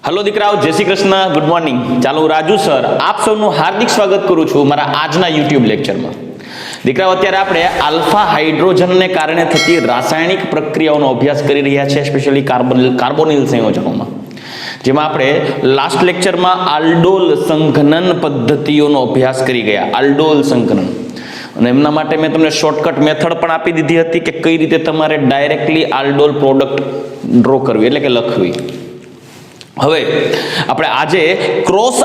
Hello दीकराओ, जय Shri Krishna, good morning. ચાલો હું રાજુ સર આપ સૌનું હાર્દિક સ્વાગત કરું છું મારા આજના યુટ્યુબ લેક્ચરમાં। દીકરાઓ, અત્યારે આપણે આલ્ફા હાઇડ્રોજનને કારણે થતી રાસાયણિક પ્રક્રિયાઓનો અભ્યાસ કરી રહ્યા છીએ, સ્પેશિયલી કાર્બોનિલ સંયોજનોમાં, જેમાં આપણે લાસ્ટ લેક્ચરમાં આલ્ડોલ સંઘનન પદ્ધતિઓનો અભ્યાસ કરી ગયા। આલ્ડોલ સંઘનન અને એમના માટે મેં તમને શોર્ટકટ મેથડ પણ આપી દીધી હતી કે કઈ રીતે તમારે ડાયરેક્ટલી આલ્ડોલ પ્રોડક્ટ ડ્રો કરવી, એટલે કે લખવી। હવે આપણે આજે ક્રોસ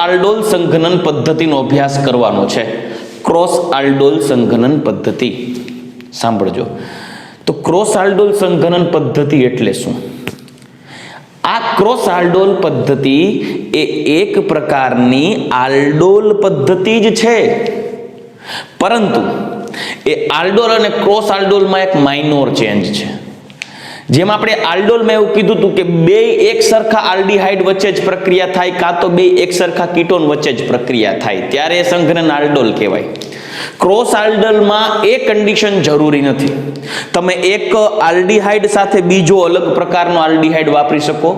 આલ્ડોલ સંઘનન પદ્ધતિનો અભ્યાસ કરવાનો છે। ક્રોસ આલ્ડોલ સંઘનન પદ્ધતિ સાંભળજો તો ક્રોસ આલ્ડોલ સંઘનન પદ્ધતિ એટલે શું? આ ક્રોસ આલ્ડોલ પદ્ધતિ એ એક પ્રકારની આલ્ડોલ પદ્ધતિ જ છે, પરંતુ એ આલ્ડોલ અને ક્રોસ આલ્ડોલમાં એક માઇનોર ચેન્જ છે। જેમ આપણે આલ્ડોલમાં એવું કીધું હતું કે બે એક સરખા આલ્ડીહાઇડ વચ્ચે જ પ્રક્રિયા થાય, કાં તો બે એક સરખા કીટોન વચ્ચે જ પ્રક્રિયા થાય, ત્યારે એ સંઘનન આલ્ડોલ કહેવાય। ક્રોસ આલ્ડોલમાં એ કન્ડિશન જરૂરી નથી। તમે એક આલ્ડીહાઇડ સાથે બીજો અલગ પ્રકારનો આલ્ડીહાઇડ વાપરી શકો,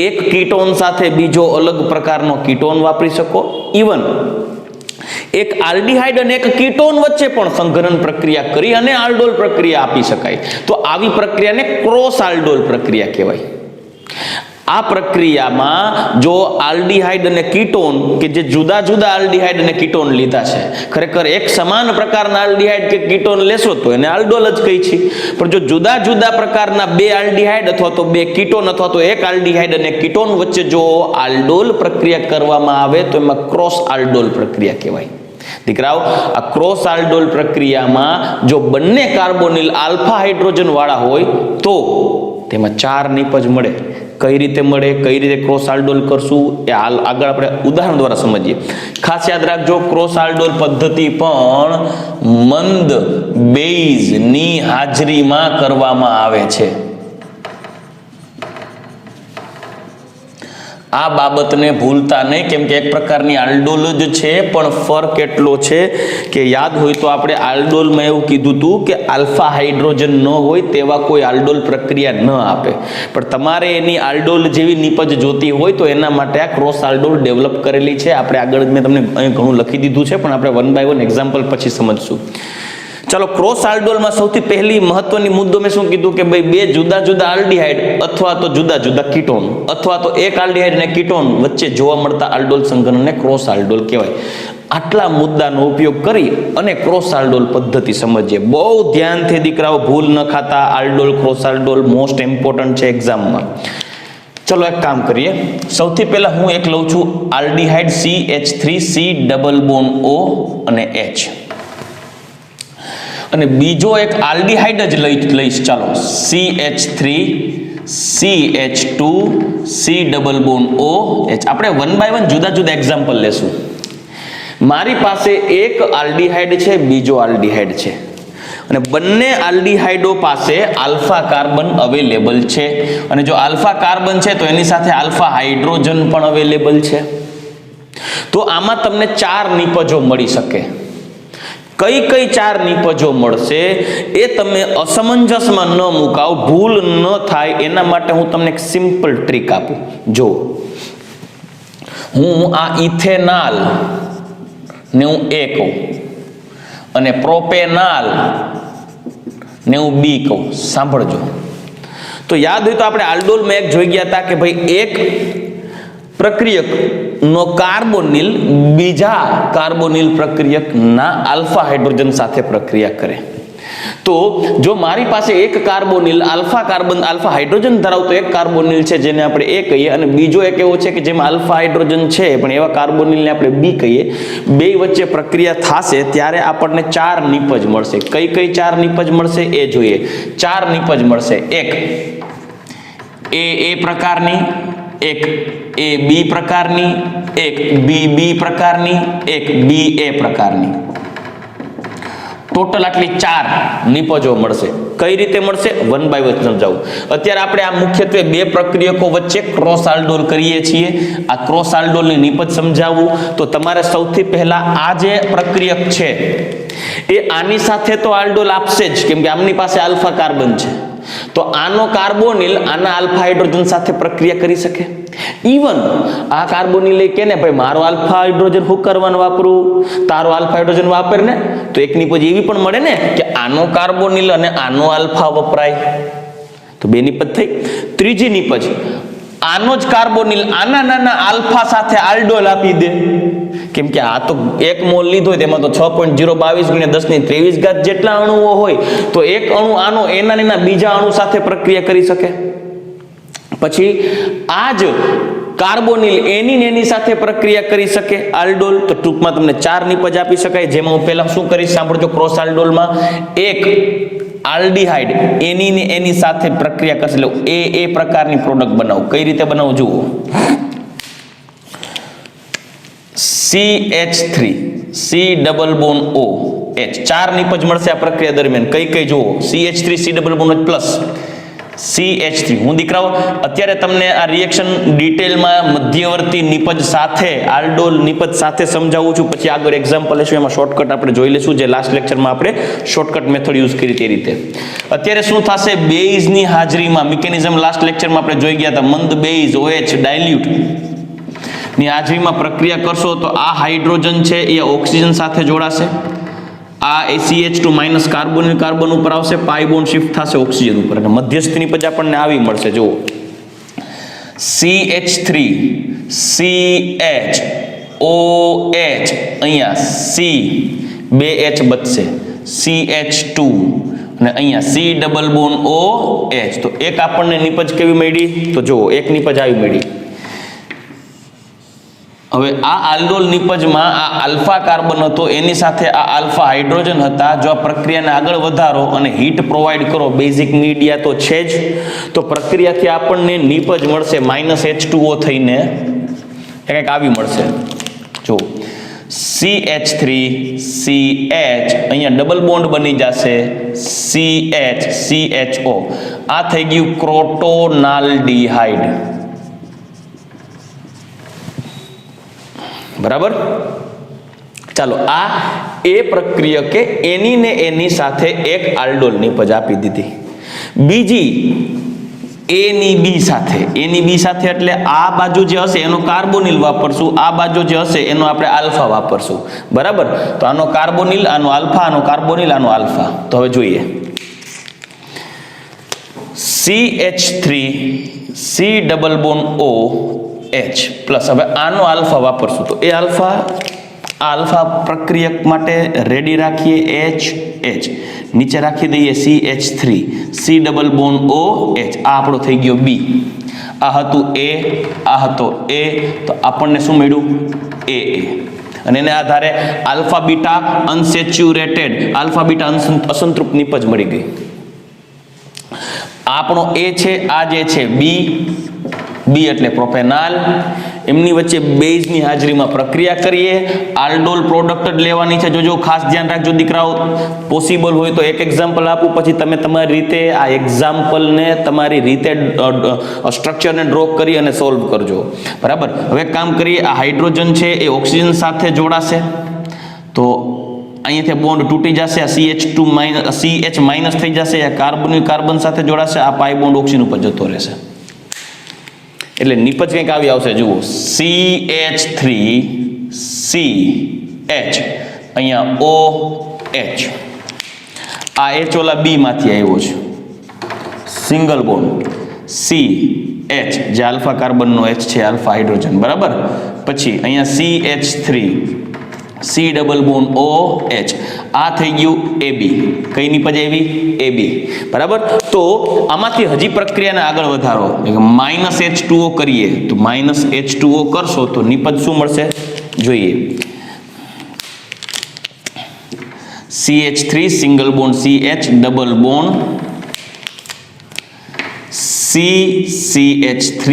એક કીટોન સાથે બીજો અલગ પ્રકારનો કીટોન વાપરી શકો, ઇવન એક આલ્ડીહાઇડ અને એક કીટોન વચ્ચે પણ સંઘનન પ્રક્રિયા કરી અને આલ્ડોલ પ્રક્રિયા આપી શકાય। તો આવી પ્રક્રિયાને ક્રોસ આલ્ડોલ પ્રક્રિયા કહેવાય। આ પ્રક્રિયામાં જો આલ્ડીહાઇડ અને કીટોન કે જે જુદા જુદા આલ્ડીહાઇડ અને કીટોન લીધા છે, ખરેખર એક સમાન પ્રકારના આલ્ડીહાઇડ કે કીટોન લેશો તો એને આલ્ડોલ જ કહી છે, પણ જો જુદા જુદા પ્રકારના બે આલ્ડીહાઇડ અથવા તો બે કીટોન અથવા તો એક આલ્ડીહાઇડ અને કીટોન વચ્ચે જો આલ્ડોલ પ્રક્રિયા કરવામાં આવે તો એમાં ક્રોસ આલ્ડોલ પ્રક્રિયા કહેવાય। દીકરાઓ, આ ક્રોસ આલ્ડોલ પ્રક્રિયામાં જો બંને કાર્બોનિલ આલ્ફા હાઇડ્રોજન વાળા હોય તો તેમાં 4 નિપજ મળે। કઈ રીતે મળે, કઈ રીતે ક્રોસ આલ્ડોલ કરશું એ આગળ આપણે ઉદાહરણ દ્વારા સમજીએ। ખાસ યાદ રાખજો, ક્રોસ આલ્ડોલ પદ્ધતિ પણ મંદ બેઝની હાજરીમાં કરવામાં આવે છે। આ બાબતને ભૂલતા નહીં, કેમ કે એક પ્રકારની આલ્ડોલ જ છે, પણ ફરક એટલો છે કે યાદ હોય તો આપણે આલ્ડોલમાં એવું કીધું હતું કે આલ્ફા હાઇડ્રોજન ન હોય તેવા કોઈ આલ્ડોલ પ્રક્રિયા ન આપે, પણ તમારે એની આલ્ડોલ જેવી નિપજ જોતી હોય તો એના માટે આ ક્રોસ આલ્ડોલ ડેવલપ કરેલી છે। આપણે આગળ મેં તમને અહીં ઘણું લખી દીધું છે, પણ આપણે 1 બાય 1 એક્ઝામ્પલ પછી સમજશું। ચાલો, ક્રોસ આલ્ડોલમાં સૌથી પહેલી મહત્વની મુદ્દો મેં શું કીધું કે ભાઈ બે જુદા જુદા આલ્ડીહાઇડ અથવા તો જુદા જુદા કીટોન અથવા તો એક આલ્ડીહાઇડ અને કીટોન વચ્ચે જોવા મળતા આલ્ડોલ સંઘનનને ક્રોસ આલ્ડોલ કહેવાય। આટલા મુદ્દાનો ઉપયોગ કરી અને ક્રોસ આલ્ડોલ પદ્ધતિ સમજીએ। બહુ ધ્યાનથી દીકરાઓ, ભૂલ ન ખાતા, aldol cross aldol most important છે એક્ઝામમાં। ચલો એક કામ કરીએ, સૌથી પહેલા હું એક લઉં છું aldehyde CH3 C double bond O અને H, અને બીજો એક આલ્ડીહાઇડ જ લઈશ। ચાલો, CH3 CH2 C double bond O H। આપણે 1 બાય 1 જુદા જુદા એક્ઝામ્પલ લેશું। મારી પાસે એક આલ્ડીહાઇડ છે, બીજો આલ્ડીહાઇડ છે, અને બંને આલ્ડીહાઇડો પાસે આલ્ફા કાર્બન અવેલેબલ છે, અને જો આલ્ફા કાર્બન છે તો એની સાથે આલ્ફા હાઇડ્રોજન પણ અવેલેબલ છે। તો આમાં તમને 4 નિપજો મળી શકે। કઈ કઈ 4 નિપજો મળશે એ તમે અસમંજસમાં ન મુકાવ, ભૂલ ન થાય એના માટે હું તમને એક સિમ્પલ ટ્રીક આપું। જો હું આ ઇથેનાલ ને હું A કહું અને પ્રોપેનાલ ને હું B કહું, સાંભળજો તો યાદ હોય તો આપણે આલ્ડોલમાં એક જોઈ ગયા હતા કે ભાઈ એક પ્રક્રિયક નો કાર્બોનિલ બીજા કાર્બોનિલ પ્રક્રિયકના આલ્ફા હાઇડ્રોજન સાથે પ્રક્રિયા કરે। તો જો મારી પાસે એક કાર્બોનિલ આલ્ફા હાઇડ્રોજન ધરાવતો એક કાર્બોનિલ છે જેને આપણે A કહીએ, અને બીજો એક એવો છે કે જેમાં આલ્ફા હાઇડ્રોજન છે પણ એવા કાર્બોનિલને આપણે B કહીએ, બે વચ્ચે પ્રક્રિયા થશે ત્યારે આપણને 4 નિપજ મળશે। કઈ કઈ 4 નિપજ મળશે એ જોઈએ। 4 નિપજ મળશે, એક A પ્રકારની, એક AB પ્રકારની, એક BB પ્રકારની, એક BA પ્રકારની। ટોટલ આટલી 4 નિપજો મળશે। કઈ રીતે મળશે 1 બાય 1 સમજાવું। અત્યારે આપણે આ મુખ્યત્વે બે પ્રક્રિયકો વચ્ચે ક્રોસ આલ્ડોલ કરીએ છીએ। આ ક્રોસ આલ્ડોલની નિપજ સમજાવવું તો તમારે સૌથી પહેલા આ જે પ્રક્રિયક છે એ આની સાથે તો આલ્ડોલ આપશે જ, કેમ કે આમની પાસે આલ્ફા કાર્બન છે। તો તો આનો કાર્બોનિલ આના આલ્ફા હાઇડ્રોજન સાથે પ્રક્રિયા કરી શકે. ઇવન આ કાર્બોનિલ કે ને ભાઈ મારો આલ્ફા હાઇડ્રોજન હું કરવાનું વાપરું, તારો આલ્ફા હાઇડ્રોજન વાપર ને, તો એક નિપજ એવી પણ મળે ને કે આનો કાર્બોનિલ અને આનો આલ્ફા વપરાય, તો બે નિપજ થઈ. ત્રીજી નિપજ, આનો જ કાર્બોનિલ આના નાના આલ્ફા સાથે આલ્ડોલ આપી દે, કેમ કે આ તો 1 મોલ લીધો હોય તેમાં તો 6.022 × 10⁻23 જેટલા અણુઓ હોય, તો એક અણુ આનો એના બીજા અણુ સાથે પ્રક્રિયા કરી શકે. પછી આ જ કાર્બોનિલ એની સાથે પ્રક્રિયા કરી શકે આલ્ડોલ. તો ટૂંકમાં તમને 4 નિપજ આપી શકાય, જેમાં હું પહેલા શું કરીશ સાંભળજો. ક્રોસ આલ્ડોલમાં એક આલ્ડીહાઇડ એની સાથે પ્રક્રિયા કરશે, એટલે એ પ્રકારની પ્રોડક્ટ બનાવું. કઈ રીતે બનાવું જુઓ. CH3 C double bond O H 4 નિપજ મળશે આ પ્રક્રિયા દરમિયાન. કઈ જુઓ. CH3 C double bond plus CH3. હું દીકરાઓ અત્યારે તમને આ રિએક્શન ડિટેલમાં મધ્યવર્તી નિપજ સાથે આલ્ડોલ નિપજ સાથે સમજાવું છું, પછી આગળ એક્ઝામ્પલ લેશું, એમાં શોર્ટકટ આપણે જોઈ લઈશું, જે લાસ્ટ લેક્ચરમાં આપણે શોર્ટકટ મેથડ યુઝ કરી તે રીતે. અત્યારે શું થશે, બેઝની હાજરીમાં મિકેનિઝમ લાસ્ટ લેક્ચરમાં આપણે જોઈ ગયા હતા. મંદ બેઝ OH ડાયલ્યુટ ની હાજરીમાં પ્રક્રિયા કરશો તો આ હાઇડ્રોજન છે એ ઓક્સિજન સાથે જોડાશે, આ CH2 માઇનસ કાર્બન ઉપર આવશે, પાઈ બોન્ડ શિફ્ટ થશે ઓક્સિજન ઉપર, અને મધ્યસ્થ નિપજ આપણને આવી મળશે. જુઓ CH3 CH OH, અહીંયા C 2H બચશે, CH2 અને અહીંયા C ડબલ બોન્ડ OH. તો એક આપણને નિપજ કેવી મળી, તો જુઓ એક નિપજ આવી મળી. હવે આ આલ્ડોલ નિપજમાં આ આલ્ફા કાર્બન હતો, એની સાથે આ આલ્ફા હાઇડ્રોજન હતા. જો આ પ્રક્રિયાને આગળ વધારો અને હીટ પ્રોવાઈડ કરો, બેઝિક મીડિયા તો છે જ, તો પ્રક્રિયાથી આપણને નિપજ મળશે -H2O થઈને કંઈક આવી મળશે. જો CH3 CH, અહીંયા ડબલ બોન્ડ બની જશે CH CHO. આ થઈ ગયું ક્રોટોનાલ્ડિહાઇડ. બરાબર. ચાલો, આ એ પ્રક્રિયા કે એની સાથે એક આલ્ડોલ નિપજ આપી દીધી. બીજી એની બી સાથે એટલે આ બાજુ જે હશે એનો કાર્બોનિલ વાપરશું, આ બાજુ જે હશે એનો આપણે આલ્ફા વાપરશું. બરાબર. તો આનો કાર્બોનિલ, આનો આલ્ફા, આનો કાર્બોનિલ, આનો આલ્ફા. તો હવે જોઈએ. CH3 C double bond O H plus. હવે આનો આલ્ફા વાપરશું, તો એ આલ્ફા પ્રક્રિયક માટે રેડી રાખીએ H નીચે રાખી દઈએ CH3 C double bond O H. આ આપણો થઈ ગયો B. આ હતું A, આ હતો A, તો આપણને શું મળ્યું AA. અને એને આધારે alpha beta unsaturated, alpha beta અસંતૃપ્ત નિપજ મળી ગઈ. આપણો A છે, આ જે છે B એટલે પ્રોપેનાલ. એમની વચ્ચે બેઝની હાજરીમાં પ્રક્રિયા કરીએ. આલ્ડોલ પ્રોડક્ટ જ લેવાની છે. જો ખાસ ધ્યાન રાખજો દીકરાઓ, પોસિબલ હોય તો એક એક્ઝામ્પલ આપું, પછી તમે તમારી રીતે આ એક્ઝામ્પલને તમારી રીતે સ્ટ્રક્ચરને ડ્રો કરી અને સોલ્વ કરજો. બરાબર. હવે કામ કરીએ. આ હાઇડ્રોજન છે એ ઓક્સિજન સાથે જોડાશે, તો અહીંયાથી બોન્ડ તૂટી જશે, આ CH2 CH માઇનસ થઈ જશે, આ કાર્બન સાથે જોડાશે, આ પાઈ બોન્ડ ઓક્સિજન ઉપર જતો રહેશે. એટલે નિપજ કંઈક આવી આવશે. જુઓ CH3 CH, અહીંયા OH, આ H ઓલા B માંથી આવ્યો છે, સિંગલ બોન્ડ CH જે આલ્ફા કાર્બનનો H છે, આલ્ફા હાઇડ્રોજન. બરાબર. પછી અહીંયા CH3 C double bond OH. આ થઈ ગયું AB. કઈ નિપજ આવી? AB. બરાબર. તો આમાંથી હજી પ્રક્રિયાને આગળ વધારો, -H2O કરીએ, તો -H2O કરશો તો નિપજ શું મળશે જોઈએ. CH3 single bond CH double bond CH3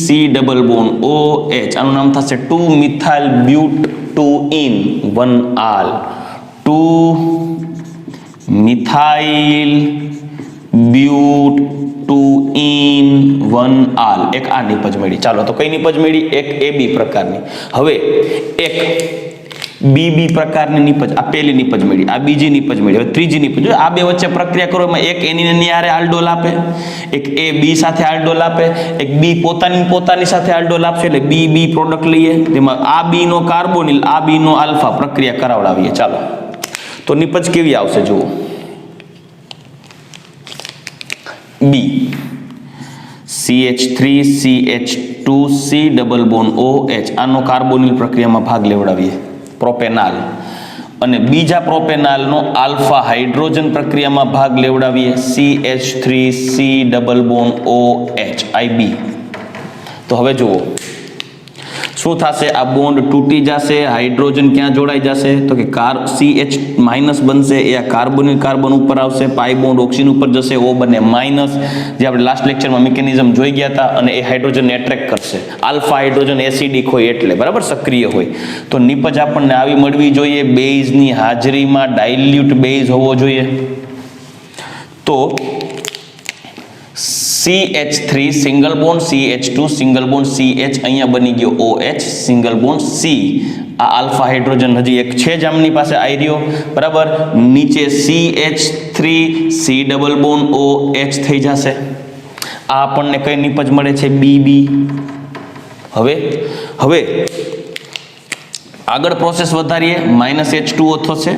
C double bond OH. આનું નામ થશે 2-મિથાઇલ બ્યુટ 2-in 1-al, 2-મિથાઇલ બ્યુટ 2-in 1-al. એક આ નિપજ મળી. ચાલો, તો કઈ નિપજ મળી? એક AB પ્રકારની. હવે એક બી પ્રકારની નિપજ, આ પહેલી નિપજ મળી, આ બીજી નિપજ મળી, હવે ત્રીજી નિપજ. આ બે વચ્ચે પ્રક્રિયા કરો, એમાં એક એની એની હારે આલ્ડોલ આપે, એક એ બી સાથે આલ્ડોલ આપે, એક બી પોતાની સાથે આલ્ડોલ આપશે, એટલે બી પ્રોડક્ટ લઈએ, તેમાં આ બી નો કાર્બોનિલ, આ બી નો આલ્ફા પ્રક્રિયા કરાવડાવીએ. ચાલો તો નિપજ કેવી આવશે જુઓ. બી CH3 CH2 C double bond OH, આનો કાર્બોનિલ પ્રક્રિયામાં ભાગ લેવડાવીએ, પ્રોપેનાલ. અને બીજા પ્રોપેનાલનો આલ્ફા હાઇડ્રોજન પ્રક્રિયામાં ભાગ લેવડાવીએ, CH3 C double bond OH IB. તો હવે જુઓ શું થશે, આ બોન્ડ તૂટી જશે, હાઇડ્રોજન ક્યાં જોડાઈ જશે, તો કે CH માઇનસ બનશે, એ આ કાર્બોનિલ કાર્બન ઉપર આવશે, પાઈ બોન્ડ ઓક્સિજન ઉપર જશે, O બને માઇનસ, જે આપણે લાસ્ટ લેક્ચરમાં મિકેનિઝમ જોઈ ગયા હતા, અને એ હાઇડ્રોજનને એટ્રેક્ટ કરશે. આલ્ફા હાઇડ્રોજન એસિડિક હોય એટલે, બરાબર, સક્રિય હોય. તો નિપજ આપણને આવી મળવી જોઈએ, બેઝની હાજરીમાં ડાયલ્યુટ બેઝ હોવો જોઈએ. તો CH3 single bond, CH2 single bond, CH અહીંયા બની ગયો OH સિંગલ બોન્ડ, C આ આલ્ફા હાઇડ્રોજન હજી એક છે જ આમની પાસે આયર્યો, બરાબર, નીચે CH3 C double bond OH થઈ જશે. આ આપણને કઈ નિપજ મળે છે, BB. હવે આગળ પ્રોસેસ વધારીએ, -H2O થશે,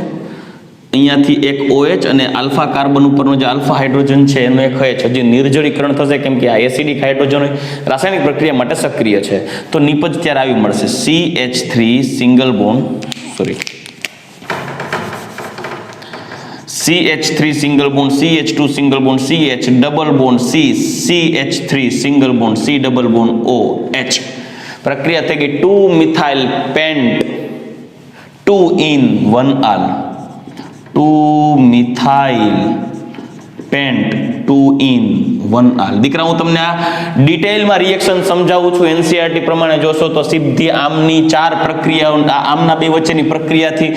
અહીંયાથી એક OH અને આલ્ફા કાર્બન ઉપરનો જે આલ્ફા હાઇડ્રોજન છે એનો એક OH, હજી નિર્જળીકરણ થશે, કેમ કે આ એસિડિક હાઇડ્રોજન હોય, રાસાયણિક પ્રક્રિયા માટે સક્રિય છે. તો નિપજ ત્યારે આવી મળશે, CH3 single bond, CH3 single bond, CH2 single bond, CH double bond, CH3 single bond, C double bond OH. પ્રક્રિયા થઈ ગઈ 2 મિથાઇલ પેન્ટ 2 in 1 આલ, 2 મિથાઇલ પેન્ટ 2 in 1 આલ. દીકરા હું તમને આ ડિટેલમાં રિએક્શન સમજાવું છું, એનસીઆરટી પ્રમાણે જોશો તો સીધી આમની 4 પ્રક્રિયાઓ, આમના બે વચ્ચેની પ્રક્રિયાથી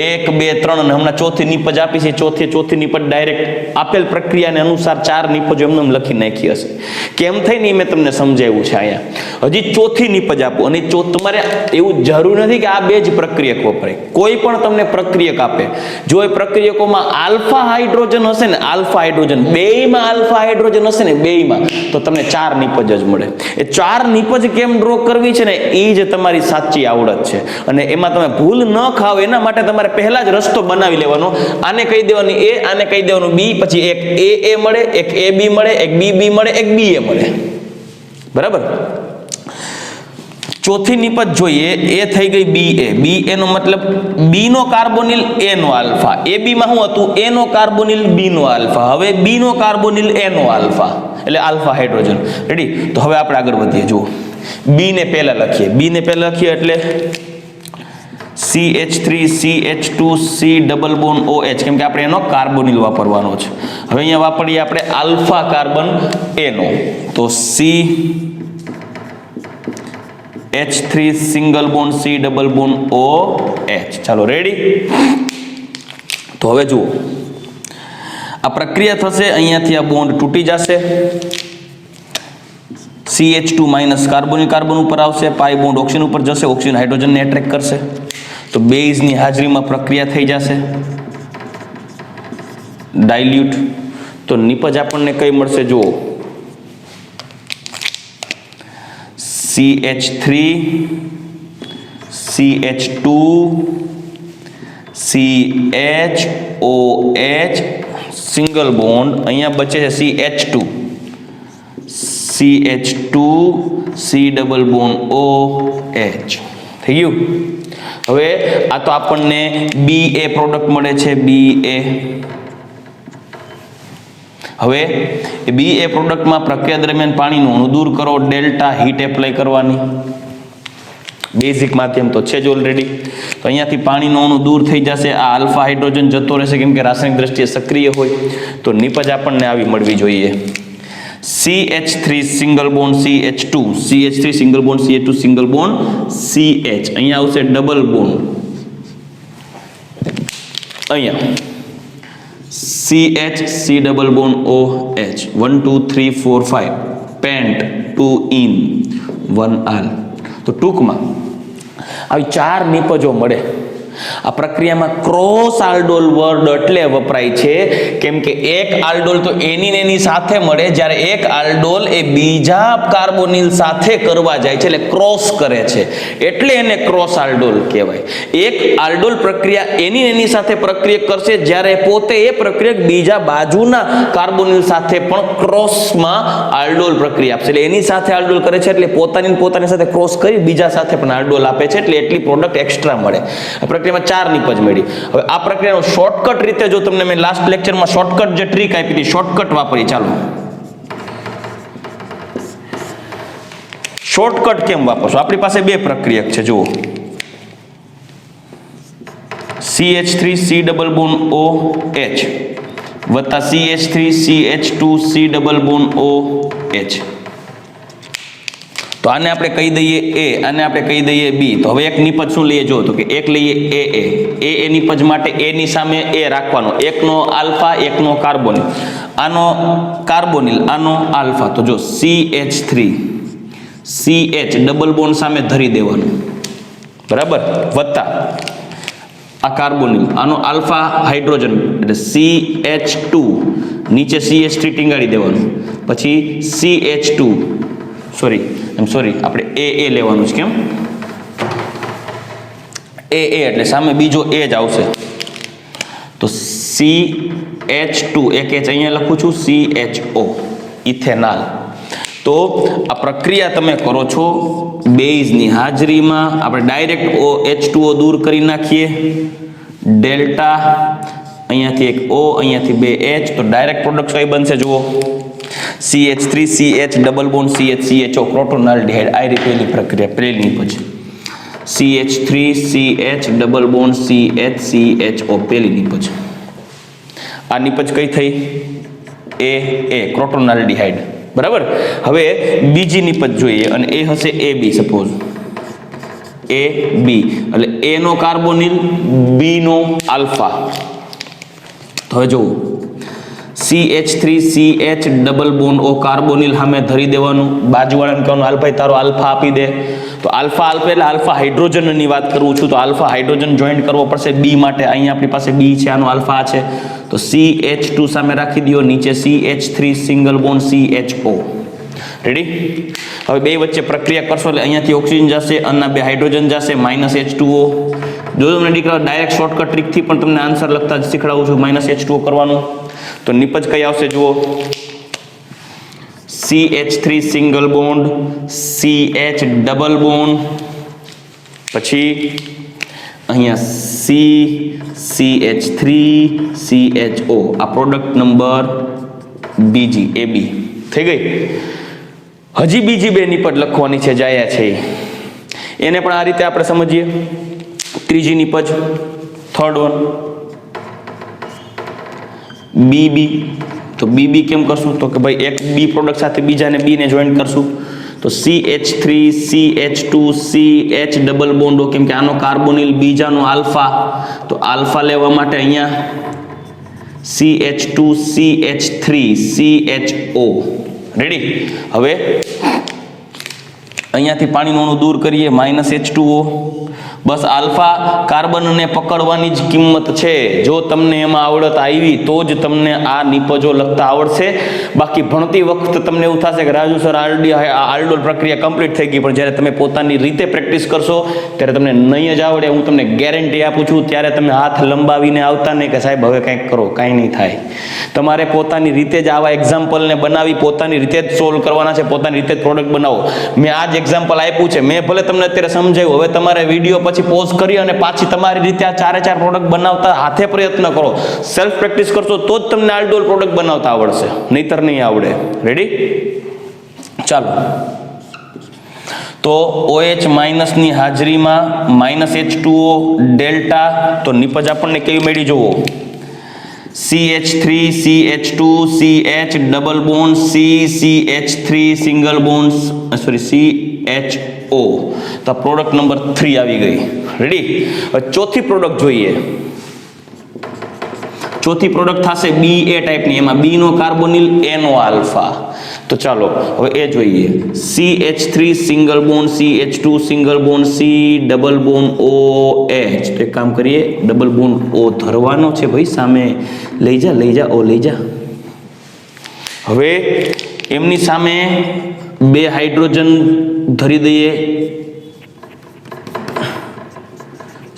1 2 3 અને હમણાં ચોથી નિપજ આપી છે, ચોથી નિપજ ડાયરેક્ટ આપેલ પ્રક્રિયાને અનુસાર 4 નિપજો એમને લખી નાખી હશે. કેમ થઈને મેં તમને સમજાવ્યું છે. અહીંયા હજી ચોથી નિપજ આપો, અને તમારે એવું જરૂર નથી કે આ બે જ પ્રક્રિયક વપરાય, કોઈ પણ તમને પ્રક્રિયક આપે, જો એ પ્રક્રિયકોમાં આલ્ફા હાઇડ્રોજન હશે ને, આલ્ફા હાઇડ્રોજન બેયમાં આલ્ફા હાઇડ્રોજન હશે ને, બેયમાં, તો તમને 4 નિપજ જ મળે. એ 4 નિપજ કેમ ડ્રો કરવી છે ને, એ જ તમારી સાચી આવડત છે. અને એમાં તમે ભૂલ ન ખાવ એના માટે તમારે પહેલા જ રસ્તો બનાવી લેવાનો. આને કહી દેવાની A, આને કહી દેવાનું B, પછી એક A મળે, એક AB મળે, એક BB મળે, એક BA મળે, બરાબર. ચોથી નિપજ જોઈએ, એ થઈ ગઈ BA નો મતલબ B નો કાર્બોનિલ A નો આલ્ફા, AB માં શું હતું, A નો કાર્બોનિલ B નો આલ્ફા, હવે B નો કાર્બોનિલ A નો આલ્ફા, એટલે આલ્ફા હાઇડ્રોજન. રેડી? તો હવે આપણે આગળ વધીએ. જુઓ, B ને પહેલા લખીએ, એટલે CH3 CH2 C double bond OH, કેમ કે આપણે એનો કાર્બોનિલ વાપરવાનો છે. હવે અહીંયા વાપરીએ આપણે આલ્ફા કાર્બન A નો, તો CH3 single bond C double bond OH. ચાલો રેડી? તો હવે જુઓ, આ પ્રક્રિયા થશે, અહીંયાથી આ બોન્ડ તૂટી જશે, CH2 માઇનસ કાર્બોનિલ કાર્બન ઉપર આવશે, પાઈ બોન્ડ ઓક્સિજન ઉપર જશે, ઓક્સિજન હાઇડ્રોજનને એટ્રેક્ટ કરશે, તો બેઝની હાજરીમાં પ્રક્રિયા થઈ જશે, ડાયલ્યુટ. તો નિપજ આપણને કઈ મળશે જુઓ, CH3 CH2 CHOH single bond, અહીંયા બચે છે CH2 C double bond OH. થઈ ગયું? હવે આ તો આપણને BA પ્રોડક્ટ મળે છે, BA. હવે એ BA પ્રોડક્ટમાં પ્રક્રિયા દરમિયાન પાણીનું અણુ દૂર કરો, ડેલ્ટા હીટ એપ્લાય કરવાની. બેઝિક માધ્યમ તો છે જ ઓલરેડી. તો અહીંયાથી પાણીનો અણુ દૂર થઈ જશે, આ આલ્ફા હાઇડ્રોજન જતો રહેશે, કેમ કે રાસાયણિક દ્રષ્ટિએ સક્રિય હોય. તો નિપજ આપણને આવી મળવી જોઈએ, CH3 single bond CH2, CH3 single bond CH2 single bond CH, અહીંયા આવશે ડબલ બોન્ડ, અહીંયા CH C double bond OH, 1 2 3 4 5 pant 2 in 1 આલ. તો ટૂંકમાં આવી 4 નિપજો મળે. આ પ્રક્રિયામાં ક્રોસ આલ્ડોલ વર્ડ એટલે વપરાય છે કેમ કે એક આલ્ડોલ તો એની ને એની સાથે મળે, જ્યારે એક આલ્ડોલ એ બીજા કાર્બોનિલ સાથે કરવા જાય છે એટલે ક્રોસ કરે છે, એટલે એને ક્રોસ આલ્ડોલ કહેવાય. એક આલ્ડોલ પ્રક્રિયા એની ને એની સાથે પ્રક્રિયા કરશે, જ્યારે પોતે એ પ્રક્રિયા બીજા બાજુના કાર્બોનિલ સાથે પણ ક્રોસમાં આલ્ડોલ પ્રક્રિયા આપશે. એટલે એની સાથે આલ્ડોલ કરે છે એટલે પોતાની સાથે ક્રોસ કરી બીજા સાથે પણ આલ્ડોલ આપે છે, એટલે એટલી પ્રોડક્ટ એક્સ્ટ્રા મળે. આ પ્રક્રિયામાં 4 નિપજ મળી. હવે આ પ્રક્રિયાનો શોર્ટકટ રીતે જો તમને મેં લાસ્ટ લેક્ચરમાં શોર્ટકટ જે ટ્રીક આપી હતી, શોર્ટકટ વાપરી. ચાલો શોર્ટકટ કેમ વાપરશો? આપણી પાસે 2 પ્રક્રિયક છે, જુઓ. CH3COOH વત્તા CH3CH2C OOH. તો આને આપણે કહી દઈએ A, આને આપણે કહી દઈએ B. તો હવે એક નિપજ શું લઈએ જો, તો કે એક લઈએ AA નિપજ માટે A ની સામે A રાખવાનો, એકનો આલ્ફા એકનો કાર્બોનિલ, આનો કાર્બોનિલ આનો આલ્ફા. તો જો CH3 CH ડબલ બોન્ડ સામે ધરી દેવાનું, બરાબર, વત્તા આ કાર્બોનિલ આનો આલ્ફા હાઇડ્રોજન એટલે CH2 નીચે CH3 ટીંગાડી દેવાનું, પછી CH2 સોરી આપણે AA લેવાનું છે. કેમ AA એટલે સામે બીજો A જ આવશે. તો CH2 એક H અહીંયા લખું છું, CHO ઇથેનોલ. તો આ પ્રક્રિયા તમે કરો છો બેઝની હાજરીમાં. આપણે ડાયરેક્ટ H2O દૂર કરી નાખીએ, ડેલ્ટા અહીંયાથી એક O અહીંયાથી 2 H. તો ડાયરેક્ટ પ્રોડક્ટ કઈ બનશે જુઓ, CH3 CH double bond CH CHO ક્રોટોનાલ્ડિહાઇડ. આ રીતે પહેલી પ્રક્રિયા, પહેલી નિપજ. CH3 CH double bond CH CHO પહેલી નિપજ. આ નિપજ કઈ થઈ? A ક્રોટોનાલ્ડિહાઇડ, બરાબર. હવે બીજી નિપજ જોઈએ અને એ હશે AB. સપોઝ AB એટલે A નો કાર્બોનિલ, B નો આલ્ફા. તો હવે જુઓ, CH3 CH double bond O carbonyl સામે ધરી દેવાનું, બાજુવાળાને કહેવાનું હાલ ભાઈ તારો આલ્ફા આપી દે. તો આલ્ફા એટલે આલ્ફા હાઇડ્રોજનની વાત કરું છું, તો આલ્ફા હાઇડ્રોજન જોઈન્ટ કરવો પડશે B માટે. અહીંયા આપણી પાસે B છે, આનો આલ્ફા છે. તો CH2 સામે રાખી દો, નીચે CH3 single bond CHO. Ready? હવે બે વચ્ચે પ્રક્રિયા કરશો એટલે અહીંયાથી ઓક્સિજન જશે, અનના 2 હાઇડ્રોજન જશે, -H2O. જો તમને દીકરા ડાયરેક્ટ શોર્ટકટ ટ્રીકથી પણ તમને આન્સર લખતા જ શીખડાવું છું, -H2O કરવાનું. તો નિપજ કઈ આવશે જુઓ, CH3 single bond CH double bond, પછી અહીંયા CH3 CHO. આ પ્રોડક્ટ નંબર બીજી AB થઈ ગઈ. હજી બીજી 2 નિપજ લખવાની છે, જાયા છે એને પણ આ રીતે આપણે સમજીએ. ત્રીજી નિપજ, થર્ડ વન, BB. તો BB કેમ કરશું? તો કે ભાઈ એક B પ્રોડક્ટ સાથે બીજાને B ને જોઈન્ટ કરશું. તો CH3 CH2 CH double bond, કેમ કે આનો કાર્બોનિલ બીજાનો આલ્ફા, તો આલ્ફા લેવા માટે અહીંયા CH2 CH3 CHO. રેડી? હવે અહીંયાથી પાણીનું અણુ દૂર કરીએ, -H2O. બસ આલ્ફા કાર્બનને પકડવાની જ કિંમત છે. જો તમને એમાં આવડત આવી તો જ તમને આ નિપજો લખતા આવડશે. બાકી ભણતી વખત તમને એવું થશે કે રાજુ સર આલ્ડોલ પ્રક્રિયા કમ્પ્લીટ થઈ ગઈ, પણ જ્યારે તમે પોતાની રીતે પ્રેક્ટિસ કરશો ત્યારે તમને નહીં જ આવડે. હું તમને ગેરંટી આપું છું. ત્યારે તમે હાથ લંબાવીને આવતા નહીં કે સાહેબ હવે કંઈક કરો, કાંઈ નહીં થાય. તમારે પોતાની રીતે જ આવા એક્ઝામ્પલને બનાવી પોતાની રીતે જ સોલ્વ કરવાના છે, પોતાની રીતે જ પ્રોડક્ટ બનાવો. મેં આ જ એક્ઝામ્પલ આપ્યું છે, મેં ભલે તમને અત્યારે સમજાવ્યું. હવે તમારે વિડીયો પછી પોઝ કરી અને પાછી તમારી રીતે આ 4 પ્રોડક્ટ બનાવતા હાથે પ્રયત્ન કરો. સેલ્ફ પ્રેક્ટિસ કરશો તો જ તમને આલ્ડોલ પ્રોડક્ટ બનાવતા આવડશે, નહીતર નહીં આવડે. રેડી? ચાલો. તો OH ની હાજરીમાં -H2O ડેલ્ટા. તો નિપજ આપણને કેવી મળી જુઓ, CH3 CH2 CH double bond CH3 single bond CHO. તો પ્રોડક્ટ નંબર 3 આવી ગઈ. રેડી? હવે ચોથી પ્રોડક્ટ જોઈએ. ચોથી પ્રોડક્ટ થશે BA ટાઈપની. એમાં B નો કાર્બોનિલ, A નો આલ્ફા. તો ચાલો હવે એ જોઈએ. CH3 single bond, CH2 single bond, C double bond OH. તો એક કામ કરીએ, ડબલ બોન્ડ O ધરવાનો છે ભાઈ, સામે લઈ જા O લઈ જા. હવે એમની સામે 2 હાઇડ્રોજન ધરી દઈએ,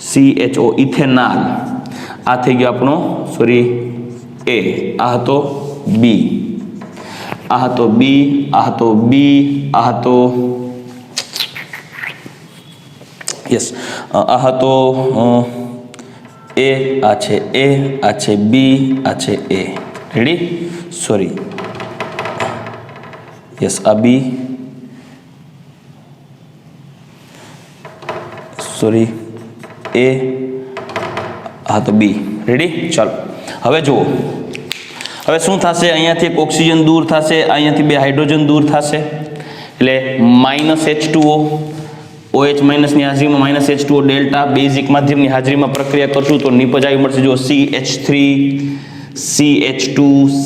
CHO ઇથેનોલ. આ થઈ ગયો આપણો સોરી A, આ હતો B, આ હતો B, આ હતો B, આ હતો યસ, આ હતો A, આ છે A, આ છે B, આ છે A. રેડી? સોરી યસ, આ B, સોરી A, આ તો B. રેડી? ચાલો હવે જુઓ, હવે શું થશે? અહીંયાથી એક ઓક્સિજન દૂર થશે, અહીંયાથી 2 હાઇડ્રોજન દૂર થશે, એટલે -H2O, OH માઇનસની હાજરીમાં -H2O ડેલ્ટા. બેઝિક માધ્યમની હાજરીમાં પ્રક્રિયા કરશું તો નિપજ આવી મળશે. જો CH3 CH2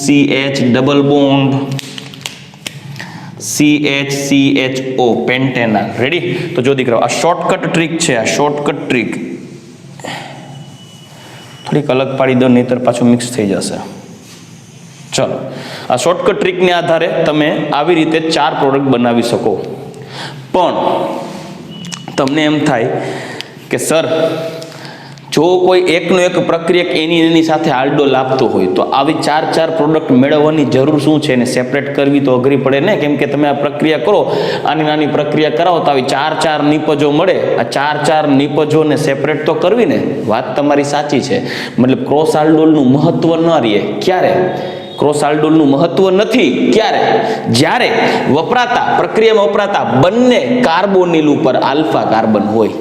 CH double bond CHCHO pentenol. Ready? તો જો દીકરાઓ, આ શોર્ટકટ ટ્રીક છે, આ શોર્ટકટ ટ્રીક થોડીક અલગ પાડી દો, નહીતર પાછું મિક્સ થઈ જશે. ચલો, આ શોર્ટકટ ટ્રીકને આધારે તમે આવી રીતે 4 પ્રોડક્ટ બનાવી શકો. પણ તમને એમ થાય કે સર, જો કોઈ એકનો એક પ્રક્રિયક એની સાથે આલ્ડોલ આપતો હોય તો આવી 4 પ્રોડક્ટ મેળવવાની જરૂર શું છે? એને સેપરેટ કરવી તો અઘરી પડે ને, કેમ કે તમે આ પ્રક્રિયા કરો, આની નાની પ્રક્રિયા કરાવો તો આવી 4 નિપજો મળે. આ 4 નિપજોને સેપરેટ તો કરવી ને. વાત તમારી સાચી છે, મતલબ ક્રોસ આલ્ડોલનું મહત્વ ન રહે. ક્યારે ક્રોસ આલ્ડોલનું મહત્વ નથી? ક્યારે? જ્યારે વપરાતા પ્રક્રિયામાં વપરાતા બંને કાર્બોનિલ ઉપર આલ્ફા કાર્બન હોય,